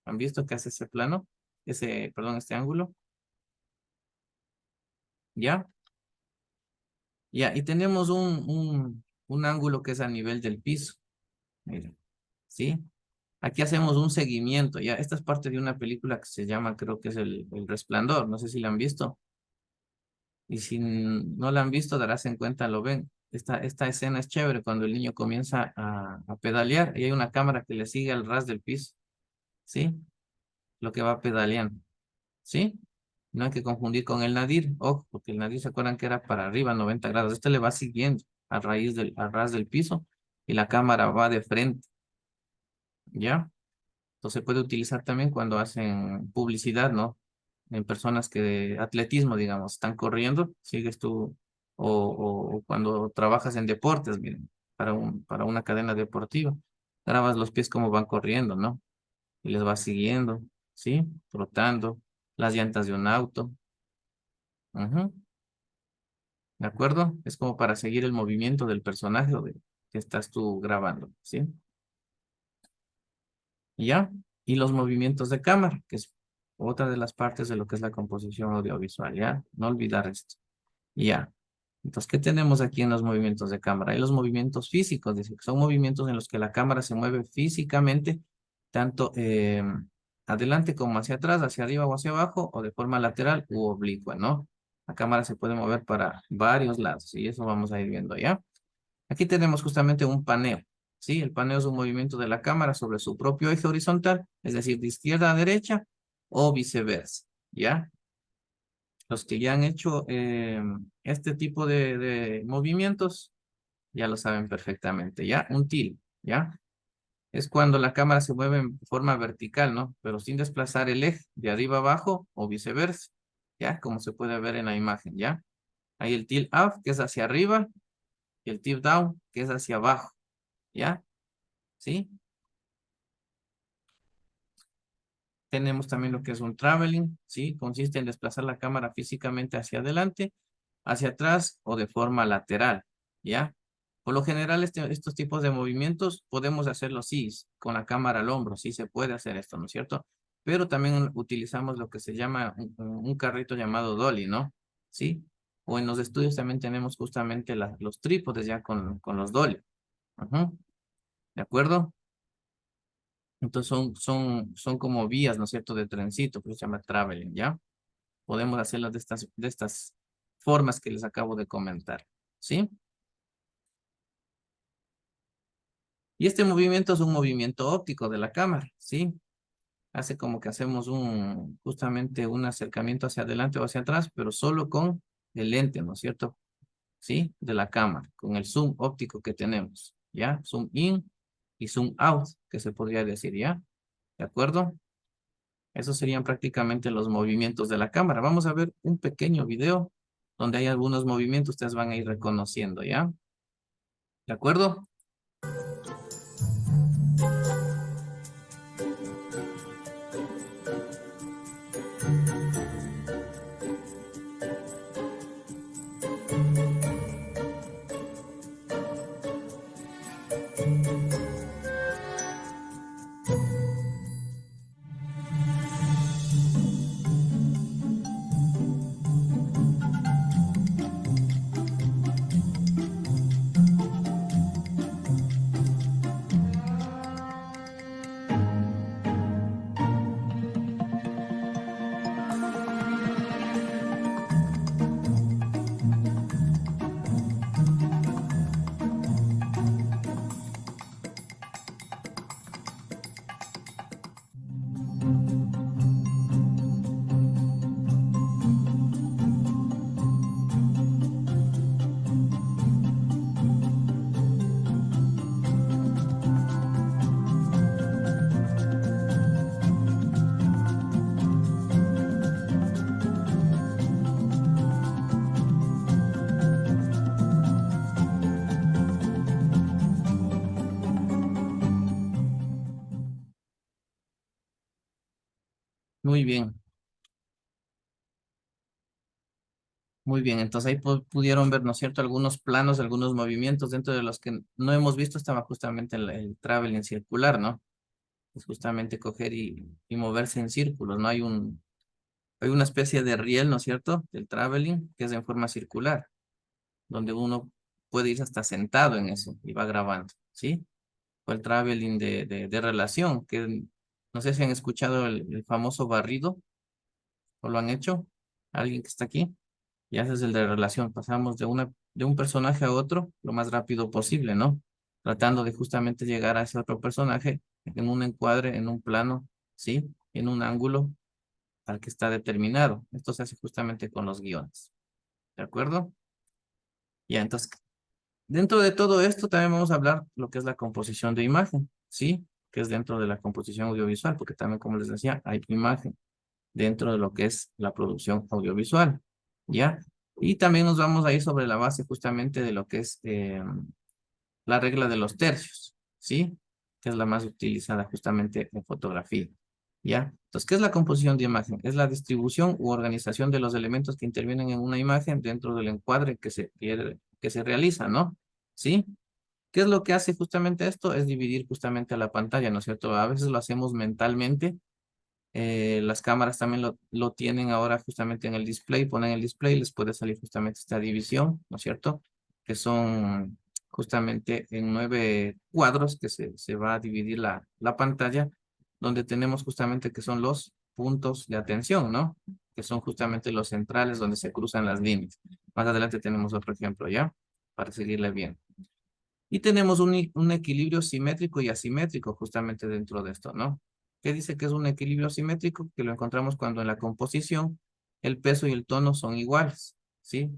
¿Han visto que hace ese plano? Perdón, este ángulo. ¿Ya? Ya, y tenemos un ángulo que es a nivel del piso. Miren, ¿sí? Aquí hacemos un seguimiento, ya. Esta es parte de una película que se llama, creo que es el Resplandor. No sé si la han visto. Y si no la han visto, darás en cuenta, lo ven. Esta escena es chévere cuando el niño comienza a pedalear y hay una cámara que le sigue al ras del piso, ¿sí? Lo que va pedaleando, ¿sí? No hay que confundir con el nadir, ojo, porque el nadir se acuerdan que era para arriba, 90 grados. Este le va siguiendo al ras del piso y la cámara va de frente, ¿ya? Entonces se puede utilizar también cuando hacen publicidad, ¿no? En personas que de atletismo, digamos, están corriendo, sigues tú, o cuando trabajas en deportes, miren, para una cadena deportiva, grabas los pies como van corriendo, ¿no? Y les vas siguiendo, ¿sí? Trotando, las llantas de un auto. Ujú. ¿De acuerdo? Es como para seguir el movimiento del personaje que estás tú grabando, ¿sí? ¿Ya? Y los movimientos de cámara, que es otra de las partes de lo que es la composición audiovisual, ¿ya? No olvidar esto. Ya. Entonces, ¿qué tenemos aquí en los movimientos de cámara? Hay los movimientos físicos, dice que son movimientos en los que la cámara se mueve físicamente, tanto adelante como hacia atrás, hacia arriba o hacia abajo, o de forma lateral u oblicua, ¿no? La cámara se puede mover para varios lados, y eso vamos a ir viendo, ¿ya? Aquí tenemos justamente un paneo, ¿sí? El paneo es un movimiento de la cámara sobre su propio eje horizontal, es decir, de izquierda a derecha o viceversa, ¿ya? Los que ya han hecho este tipo de movimientos ya lo saben perfectamente, ¿ya? Un tilt, ¿ya? Es cuando la cámara se mueve en forma vertical, ¿no? Pero sin desplazar el eje de arriba abajo o viceversa, ¿ya? Como se puede ver en la imagen, ¿ya? Hay el tilt up, que es hacia arriba, y el tilt down, que es hacia abajo, ¿ya? ¿Sí? Tenemos también lo que es un traveling, ¿sí? Consiste en desplazar la cámara físicamente hacia adelante, hacia atrás o de forma lateral, ¿ya? Por lo general, estos tipos de movimientos podemos hacerlo, sí, con la cámara al hombro, sí se puede hacer esto, ¿no es cierto? Pero también utilizamos lo que se llama un carrito llamado dolly, ¿no? ¿Sí? O en los estudios también tenemos justamente los trípodes ya con los dolly. Ujú. ¿De acuerdo? Entonces son como vías, ¿no es cierto?, de trencito, que se llama traveling, ¿ya? Podemos hacerlas de estas formas que les acabo de comentar, ¿sí? Y este movimiento es un movimiento óptico de la cámara, ¿sí? Hace como que hacemos justamente un acercamiento hacia adelante o hacia atrás, pero solo con el lente, ¿no es cierto? ¿Sí? De la cámara, con el zoom óptico que tenemos, ¿ya? Zoom in y zoom out, que se podría decir, ¿ya? ¿De acuerdo? Esos serían prácticamente los movimientos de la cámara. Vamos a ver un pequeño video donde hay algunos movimientos, ustedes van a ir reconociendo, ¿ya? ¿De acuerdo? Muy bien. Muy bien, entonces ahí pudieron ver, ¿no es cierto?, algunos planos, algunos movimientos dentro de los que no hemos visto, estaba justamente el traveling circular, ¿no? Es justamente coger y moverse en círculos, ¿no? Hay una especie de riel, ¿no es cierto?, del traveling, que es en forma circular, donde uno puede ir hasta sentado en eso y va grabando, ¿sí? O el traveling de relación, que no sé si han escuchado el famoso barrido, o lo han hecho, alguien que está aquí. Y ese es el de relación. Pasamos de un personaje a otro lo más rápido posible, ¿no? Tratando de justamente llegar a ese otro personaje en un encuadre, en un plano, ¿sí? En un ángulo al que está determinado. Esto se hace justamente con los guiones. ¿De acuerdo? Ya, entonces, dentro de todo esto también vamos a hablar lo que es la composición de imagen, ¿sí? Que es dentro de la composición audiovisual, porque también, como les decía, hay imagen dentro de lo que es la producción audiovisual, ¿ya? Y también nos vamos a ir sobre la base justamente de lo que es la regla de los tercios, ¿sí? Que es la más utilizada justamente en fotografía, ¿ya? Entonces, ¿qué es la composición de imagen? Es la distribución u organización de los elementos que intervienen en una imagen dentro del encuadre que se realiza, ¿no? ¿Sí? ¿Qué es lo que hace justamente esto? Es dividir justamente la pantalla, ¿no es cierto? A veces lo hacemos mentalmente. Las cámaras también lo tienen ahora justamente en el display, ponen el display, les puede salir justamente esta división, ¿no es cierto? Que son justamente en 9 cuadros que se va a dividir la pantalla, donde tenemos justamente que son los puntos de atención, ¿no? Que son justamente los centrales donde se cruzan las líneas. Más adelante tenemos otro ejemplo, ¿ya? Para seguirle bien. Y tenemos un equilibrio simétrico y asimétrico justamente dentro de esto, ¿no? ¿Qué dice que es un equilibrio simétrico? Que lo encontramos cuando en la composición el peso y el tono son iguales, ¿sí?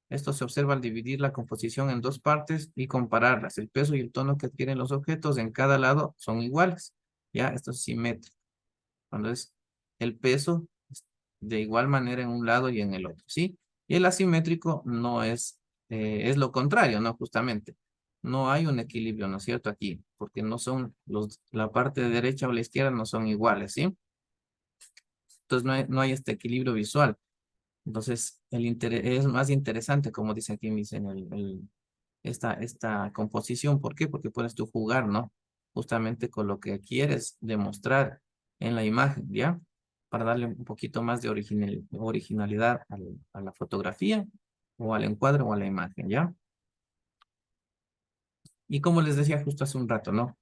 Esto se observa al dividir la composición en dos partes y compararlas. El peso y el tono que adquieren los objetos en cada lado son iguales, ¿ya? Esto es simétrico. Cuando es el peso de igual manera en un lado y en el otro, ¿sí? Y el asimétrico no es lo contrario, ¿no? Justamente. No hay un equilibrio, ¿no es cierto? Aquí, porque no son la parte de derecha o la izquierda no son iguales, ¿sí? Entonces no hay este equilibrio visual. Entonces, es más interesante, como dice aquí, dicen, esta composición. ¿Por qué? Porque puedes tú jugar, ¿no? Justamente con lo que quieres demostrar en la imagen, ¿ya? Para darle un poquito más de originalidad a la fotografía o al encuadre o a la imagen, ¿ya? Y como les decía justo hace un rato, ¿no?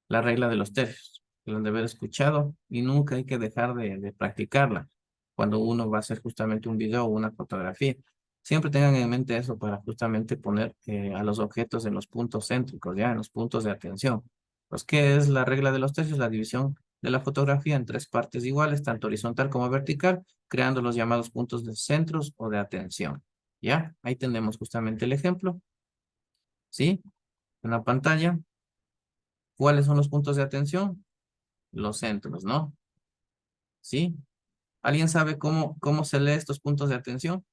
La regla de los tercios, que lo han de haber escuchado y nunca hay que dejar de practicarla cuando uno va a hacer justamente un video o una fotografía. Siempre tengan en mente eso para justamente poner a los objetos en los puntos céntricos, ya en los puntos de atención. Pues, ¿qué es la regla de los tercios? La división de la fotografía en 3 partes iguales, tanto horizontal como vertical, creando los llamados puntos de centros o de atención. ¿Ya? Ahí tenemos justamente el ejemplo. ¿Sí? En la pantalla. ¿Cuáles son los puntos de atención? Los centros, ¿no? ¿Sí? ¿Alguien sabe cómo se lee estos puntos de atención?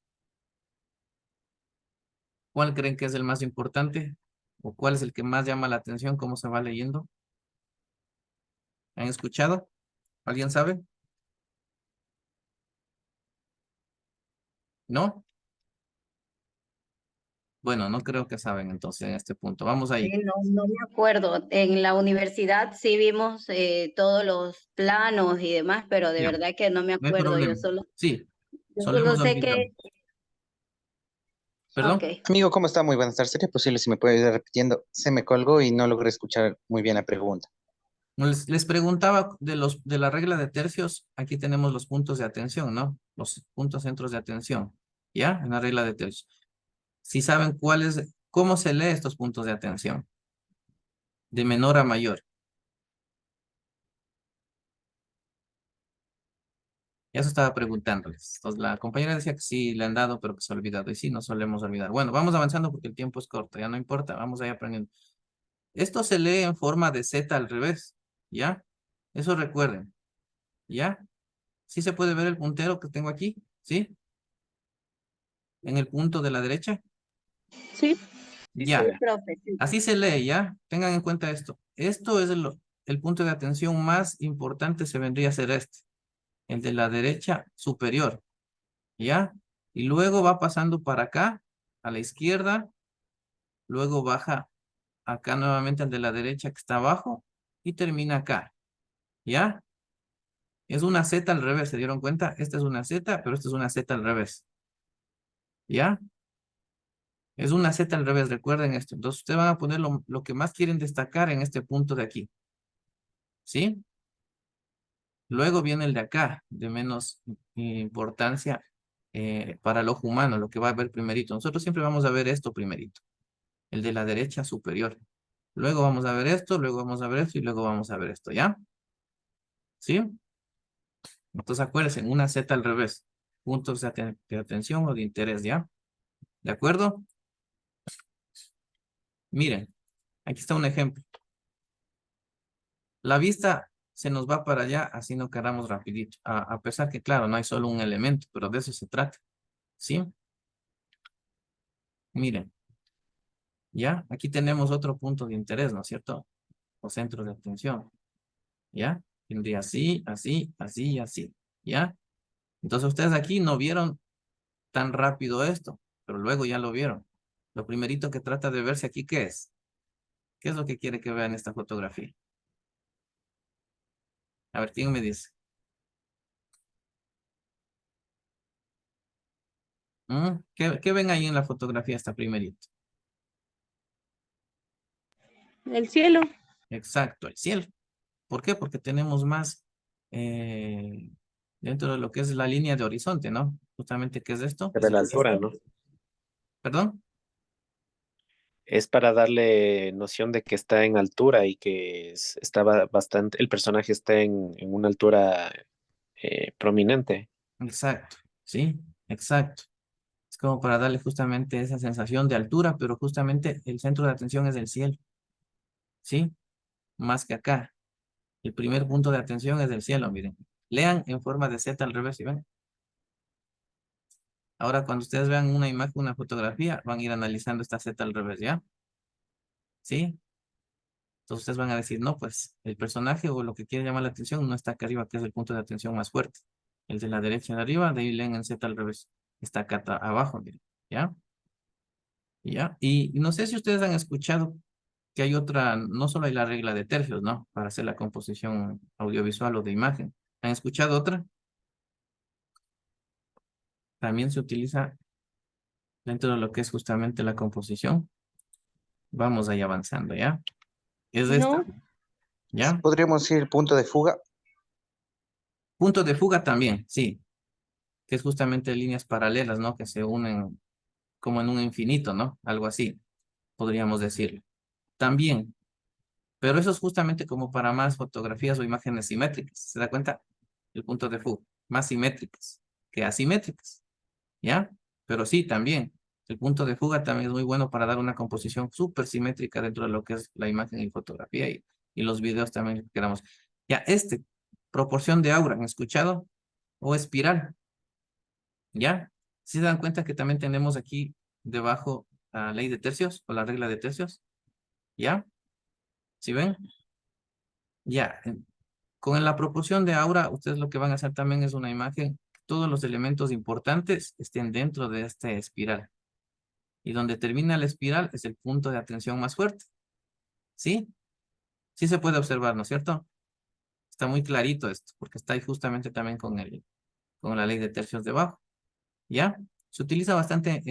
¿Cuál creen que es el más importante? ¿O cuál es el que más llama la atención? ¿Cómo se va leyendo? ¿Han escuchado? ¿Alguien sabe? ¿No? Bueno, no creo que saben entonces en este punto. Vamos ahí. No me acuerdo. En la universidad sí vimos todos los planos y demás, pero de Ya, verdad que no me no hay acuerdo. problema. Sí, Yo solo solemos sé olvidar. que, ¿Perdón? ok. Amigo, ¿cómo está? Muy buenas tardes. ¿Sería posible si me puede ir repitiendo? Se me colgó y no logré escuchar muy bien la pregunta. Les preguntaba de la regla de tercios. Aquí tenemos los puntos de atención, ¿no? Los puntos centros de atención. ¿Ya? En la regla de tercios. Si saben cómo se lee estos puntos de atención. De menor a mayor. Eso estaba preguntándoles. Entonces, la compañera decía que sí le han dado, pero que se ha olvidado. Y sí, no solemos olvidar. Bueno, vamos avanzando porque el tiempo es corto. Ya no importa. Vamos ahí aprendiendo. Esto se lee en forma de Z al revés. ¿Ya? Eso recuerden. ¿Ya? ¿Sí se puede ver el puntero que tengo aquí? ¿Sí? En el punto de la derecha. Sí, Sí se Ya. ve. Profe, sí. Así se lee, ¿ya? Tengan en cuenta esto. Esto es el punto de atención más importante, se vendría a ser este. El de la derecha superior. ¿Ya? Y luego va pasando para acá, a la izquierda. Luego baja acá nuevamente al de la derecha que está abajo. Y termina acá. ¿Ya? Es una Z al revés, ¿se dieron cuenta? Esta es una Z, pero esta es una Z al revés. ¿Ya? Es una Z al revés, recuerden esto. Entonces, ustedes van a poner lo que más quieren destacar en este punto de aquí. ¿Sí? Luego viene el de acá, de menos importancia para el ojo humano, lo que va a ver primerito. Nosotros siempre vamos a ver esto primerito. El de la derecha superior. Luego vamos a ver esto, luego vamos a ver esto y luego vamos a ver esto, ¿ya? ¿Sí? Entonces acuérdense, una Z al revés. Puntos de atención o de interés, ¿ya? ¿De acuerdo? Miren, aquí está un ejemplo. La vista se nos va para allá, así no queramos rapidito. A pesar que, claro, no hay solo un elemento, pero de eso se trata. ¿Sí? Miren, ¿ya? Aquí tenemos otro punto de interés, ¿no es cierto? O centro de atención. ¿Ya? Tendría así, así, así y así. ¿Ya? Entonces ustedes aquí no vieron tan rápido esto, pero luego ya lo vieron. Lo primerito que trata de verse aquí, ¿qué es? ¿Qué es lo que quiere que vean esta fotografía? A ver, ¿quién me dice? ¿Qué ven ahí en la fotografía esta primerito? el cielo. Exacto, el cielo. ¿Por qué? Porque tenemos más dentro de lo que es la línea de horizonte, ¿no? Justamente, ¿qué es esto? Se ve la altura, ¿no? ¿Perdón? Es para darle noción de que está en altura y que estaba bastante, el personaje está en una altura prominente. Exacto, sí, exacto. Es como para darle justamente esa sensación de altura, pero justamente el centro de atención es el cielo, ¿sí? Más que acá. El primer punto de atención es el cielo, miren. Lean en forma de Z al revés, ¿sí ven? Ahora, cuando ustedes vean una imagen, una fotografía, van a ir analizando esta Z al revés, ¿ya? ¿Sí? Entonces ustedes van a decir, no, pues el personaje o lo que quiere llamar la atención no está acá arriba, que es el punto de atención más fuerte. El de la derecha de arriba, de ahí leen en Z al revés. Está acá abajo, miren, ¿ya? ¿Ya? Y no sé si ustedes han escuchado que hay otra, no solo hay la regla de tercios, ¿no? Para hacer la composición audiovisual o de imagen. ¿Han escuchado otra? También se utiliza dentro de lo que es justamente la composición. Vamos ahí avanzando, ¿ya? Es esta, No, ¿ya? ¿Podríamos ir punto de fuga? Punto de fuga también, sí. Que es justamente líneas paralelas, ¿no? Que se unen como en un infinito, ¿no? Algo así, podríamos decirlo. También, Pero eso es justamente como para más fotografías o imágenes simétricas. ¿Se da cuenta? El punto de fuga. Más simétricas que asimétricas. ¿Ya? Pero sí, también. El punto de fuga también es muy bueno para dar una composición súper simétrica dentro de lo que es la imagen y fotografía y los videos también que queramos. Ya, proporción de aura, ¿han escuchado? O espiral. ¿Ya? ¿Sí se dan cuenta que también tenemos aquí debajo la ley de tercios o la regla de tercios? ¿Ya? ¿Sí ven? Ya. Con la proporción de aura, ustedes lo que van a hacer también es una imagen, todos los elementos importantes estén dentro de esta espiral. Y donde termina la espiral es el punto de atención más fuerte. ¿Sí? Sí se puede observar, ¿no es cierto? Está muy clarito esto, porque está ahí justamente también con la ley de tercios debajo. ¿Ya? Se utiliza bastante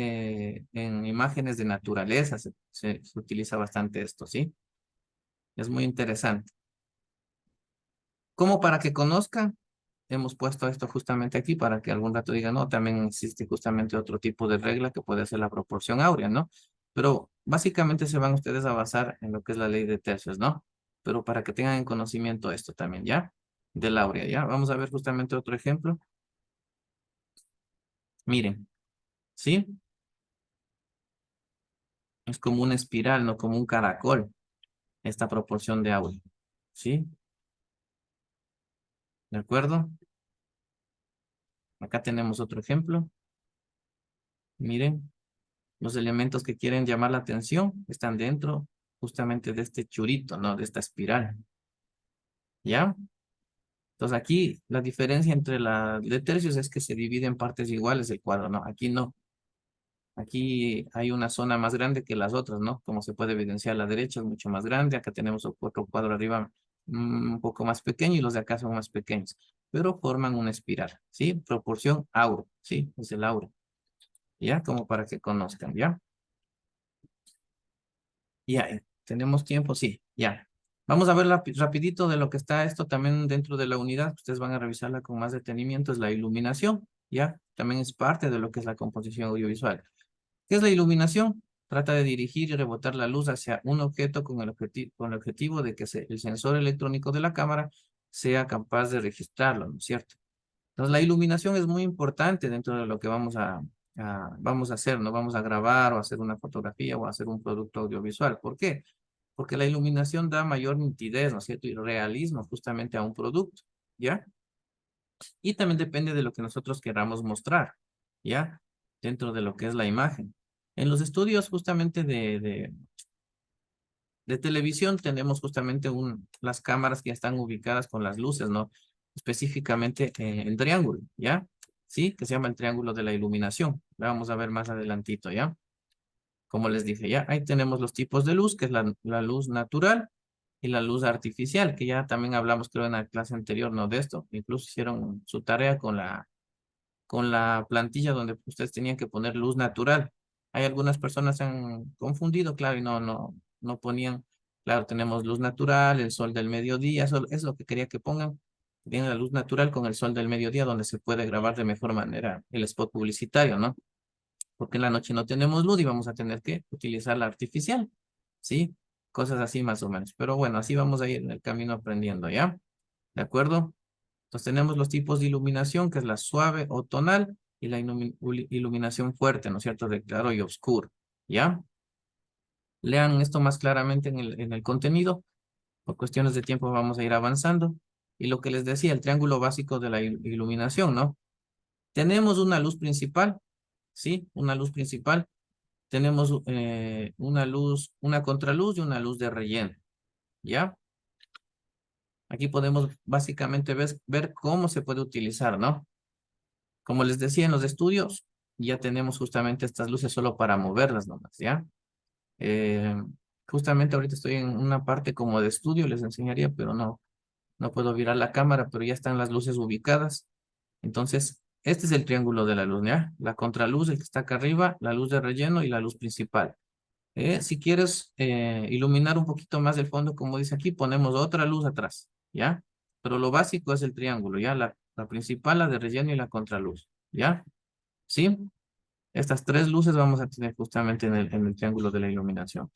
en imágenes de naturaleza, se utiliza bastante esto, ¿sí? Es muy interesante. Como para que conozcan, hemos puesto esto justamente aquí para que algún rato digan, no, también existe justamente otro tipo de regla que puede ser la proporción áurea, ¿no? Pero básicamente se van ustedes a basar en lo que es la ley de tercios, ¿no? Pero para que tengan en conocimiento esto también, ¿ya? Del áurea, ¿ya? Vamos a ver justamente otro ejemplo. Miren, ¿sí? Es como una espiral, no como un caracol, esta proporción de áurea, ¿sí? ¿De acuerdo? Acá tenemos otro ejemplo. Miren. Los elementos que quieren llamar la atención están dentro justamente de este churito, ¿no? De esta espiral. ¿Ya? Entonces aquí la diferencia entre la de tercios es que se divide en partes iguales el cuadro, ¿no? Aquí no. Aquí hay una zona más grande que las otras, ¿no? Como se puede evidenciar, la derecha es mucho más grande. Acá tenemos otro cuadro arriba un poco más pequeño y los de acá son más pequeños. Pero forman una espiral, ¿sí? Proporción aura, ¿sí? Es el aura. ¿Ya? Como para que conozcan, ¿ya? Ya, tenemos tiempo, sí, ya. Vamos a ver rapidito de lo que está esto también dentro de la unidad. Ustedes van a revisarla con más detenimiento. Es la iluminación, ya. También es parte de lo que es la composición audiovisual. ¿Qué es la iluminación? Trata de dirigir y rebotar la luz hacia un objeto con el objetivo de que el sensor electrónico de la cámara sea capaz de registrarlo, ¿no es cierto? Entonces, la iluminación es muy importante dentro de lo que vamos a hacer, ¿no? Vamos a grabar o hacer una fotografía o hacer un producto audiovisual. ¿Por qué? Porque la iluminación da mayor nitidez, ¿no es cierto? Y realismo justamente a un producto, ¿ya? Y también depende de lo que nosotros queramos mostrar, ¿ya? Dentro de lo que es la imagen. En los estudios justamente de televisión tenemos justamente las cámaras que ya están ubicadas con las luces, ¿no? Específicamente el triángulo, ¿ya? Sí, que se llama el triángulo de la iluminación. La vamos a ver más adelantito, ¿ya? Como les dije, ya ahí tenemos los tipos de luz, que es la luz natural y la luz artificial, que ya también hablamos, creo, en la clase anterior, ¿no? De esto. Incluso hicieron su tarea con la plantilla donde ustedes tenían que poner luz natural. Hay algunas personas se han confundido, claro, y no ponían, claro, tenemos luz natural, el sol del mediodía, eso es lo que quería que pongan. Tienen la luz natural con el sol del mediodía, donde se puede grabar de mejor manera el spot publicitario, ¿no? Porque en la noche no tenemos luz y vamos a tener que utilizar la artificial, ¿sí? Cosas así más o menos. Pero bueno, así vamos a ir en el camino aprendiendo, ¿ya? ¿De acuerdo? Entonces tenemos los tipos de iluminación, que es la suave o tonal, y la iluminación fuerte, ¿no es cierto? De claro y oscuro, ¿ya? Lean esto más claramente en el contenido. Por cuestiones de tiempo vamos a ir avanzando. Y lo que les decía, el triángulo básico de la iluminación, ¿no? Tenemos una luz principal, ¿sí? Una luz principal. Tenemos una contraluz y una luz de relleno, ¿ya? Aquí podemos básicamente ver cómo se puede utilizar, ¿no? Como les decía en los estudios, ya tenemos justamente estas luces solo para moverlas nomás, ¿ya? Eh, Justamente ahorita estoy en una parte como de estudio, les enseñaría, pero no puedo virar la cámara, pero ya están las luces ubicadas. Entonces, este es el triángulo de la luz, ¿ya? La contraluz, el que está acá arriba, la luz de relleno y la luz principal. Si quieres iluminar un poquito más el fondo, como dice aquí, ponemos otra luz atrás, ¿ya? Pero lo básico es el triángulo, ¿ya? La principal, la de relleno y la contraluz, ¿ya? ¿Sí? Estas tres luces vamos a tener justamente en el triángulo de la iluminación.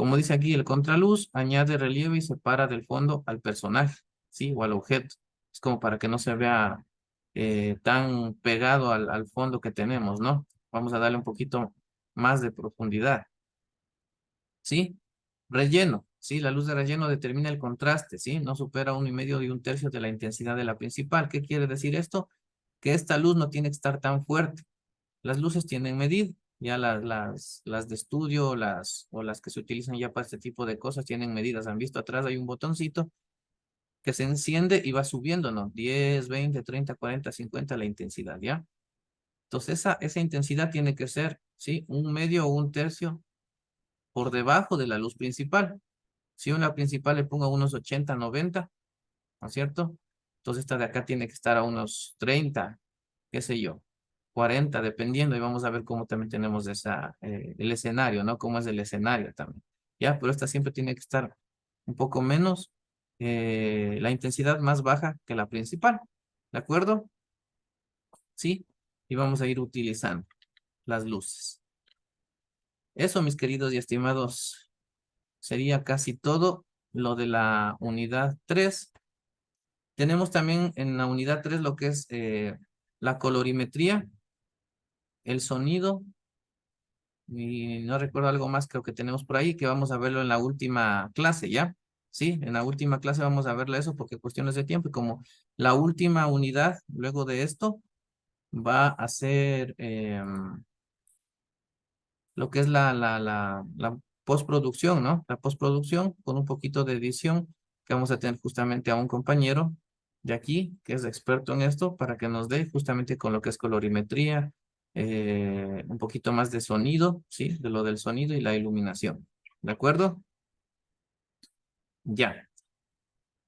Como dice aquí, el contraluz añade relieve y separa del fondo al personaje, ¿sí? O al objeto. Es como para que no se vea tan pegado al fondo que tenemos, ¿no? Vamos a darle un poquito más de profundidad, ¿sí? Relleno, ¿sí? La luz de relleno determina el contraste, ¿sí? No supera 1,5 y 1/3 de la intensidad de la principal. ¿Qué quiere decir esto? Que esta luz no tiene que estar tan fuerte. Las luces tienen medida. Ya las de estudio, o las que se utilizan ya para este tipo de cosas tienen medidas. ¿Han visto? Atrás hay un botoncito que se enciende y va subiendo, ¿no? 10, 20, 30, 40, 50 la intensidad, ¿ya? Entonces esa intensidad tiene que ser, ¿sí? 1/2 o 1/3 por debajo de la luz principal. Si una principal le pongo unos 80, 90, ¿no es cierto? Entonces esta de acá tiene que estar a unos 30, qué sé yo, 40, dependiendo, y vamos a ver cómo también tenemos el escenario, ¿no? Cómo es el escenario también. Ya, pero esta siempre tiene que estar un poco menos, la intensidad más baja que la principal, ¿de acuerdo? Sí, y vamos a ir utilizando las luces. Eso, mis queridos y estimados, sería casi todo lo de la unidad 3. Tenemos también en la unidad 3 lo que es la colorimetría, el sonido, y no recuerdo algo más, creo que tenemos por ahí, que vamos a verlo en la última clase, ¿ya? Sí, en la última clase vamos a verle eso porque cuestiones de tiempo, y como la última unidad, luego de esto, va a ser lo que es la postproducción, ¿no? La postproducción con un poquito de edición, que vamos a tener justamente a un compañero de aquí, que es experto en esto, para que nos dé justamente con lo que es colorimetría, un poquito más de sonido, ¿sí? De lo del sonido y la iluminación. ¿De acuerdo? Ya.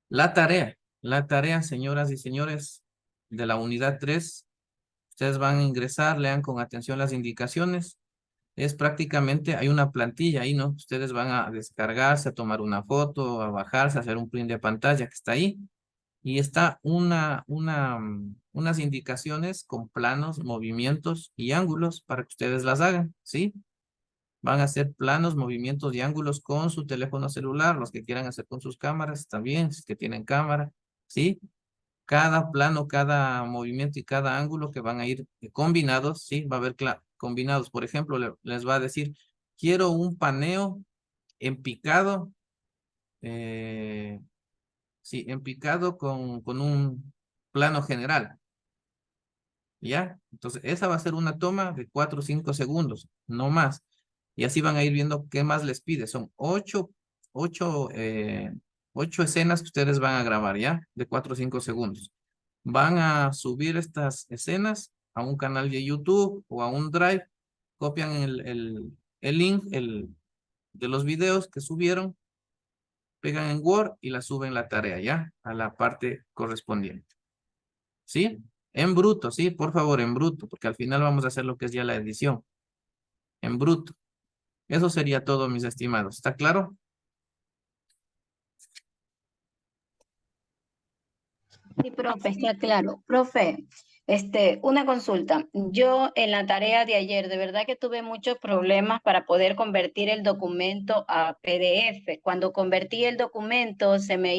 La tarea, señoras y señores, de la unidad 3, ustedes van a ingresar, lean con atención las indicaciones. Es prácticamente, hay una plantilla ahí, ¿no? Ustedes van a descargarse, a tomar una foto, a bajarse, a hacer un print de pantalla que está ahí. Y está unas indicaciones con planos, movimientos y ángulos para que ustedes las hagan, ¿sí? Van a hacer planos, movimientos y ángulos con su teléfono celular, los que quieran hacer con sus cámaras también, si es que tienen cámara, ¿sí? Cada plano, cada movimiento y cada ángulo que van a ir combinados, ¿sí? Va a haber combinados. Por ejemplo, les va a decir, quiero un paneo en picado, sí, en picado con un plano general, ¿ya? Entonces, esa va a ser una toma de 4 o 5 segundos, no más. Y así van a ir viendo qué más les pide. Son 8 escenas que ustedes van a grabar, ¿ya? De 4 o 5 segundos. Van a subir estas escenas a un canal de YouTube o a un Drive, copian el link de los videos que subieron, pegan en Word y la suben la tarea, ¿ya? A la parte correspondiente. ¿Sí? En bruto, sí, por favor, en bruto, porque al final vamos a hacer lo que es ya la edición. En bruto. Eso sería todo, mis estimados. ¿Está claro? Sí, profe, está claro. Profe, una consulta. Yo en la tarea de ayer, de verdad que tuve muchos problemas para poder convertir el documento a PDF. Cuando convertí el documento, se me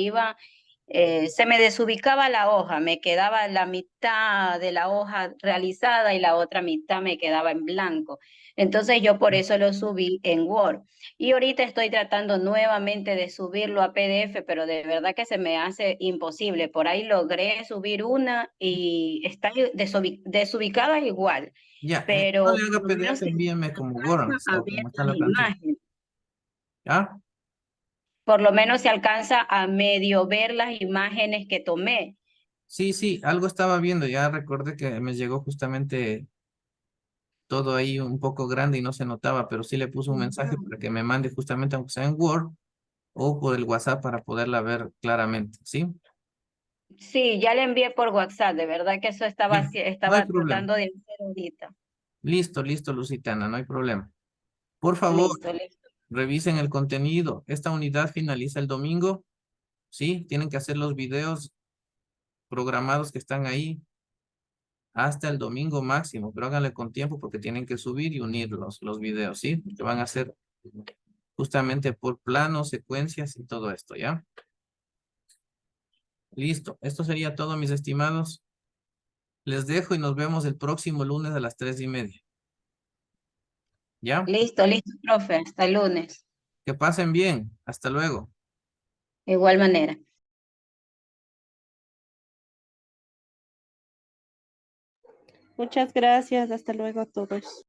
desubicaba la hoja, me quedaba la mitad de la hoja realizada y la otra mitad me quedaba en blanco. Entonces yo por eso lo subí en Word. Y ahorita estoy tratando nuevamente de subirlo a PDF, pero de verdad que se me hace imposible. Por ahí logré subir una y está desubicada igual, Ya, no pero le por haga lo menos PDF, se envíeme como Word, alcanza a o ver como está las la plantilla. imágenes. ¿Ya? Por lo menos se alcanza a medio ver las imágenes que tomé. Sí, sí, algo estaba viendo, ya recordé que me llegó justamente todo ahí un poco grande y no se notaba, pero sí le puse un mensaje para que me mande justamente, aunque sea en Word o por el WhatsApp para poderla ver claramente, ¿sí? Sí, ya le envié por WhatsApp, de verdad que eso Ya, no hay estaba problema. tratando de hacer ahorita. Listo, listo, Lusitana, no hay problema. Por favor, Listo, listo. revisen el contenido. Esta unidad finaliza el domingo, ¿sí? Tienen que hacer los videos programados que están ahí hasta el domingo máximo, pero háganle con tiempo porque tienen que subir y unir los videos, ¿sí? Que van a ser Justamente por planos, secuencias y todo esto, ¿ya? Listo. Esto sería todo, mis estimados. Les dejo y nos vemos el próximo lunes a las 3:30. ¿Ya? Listo, listo, profe. Hasta el lunes. Que pasen bien. Hasta luego. De igual manera. Muchas gracias. Hasta luego a todos.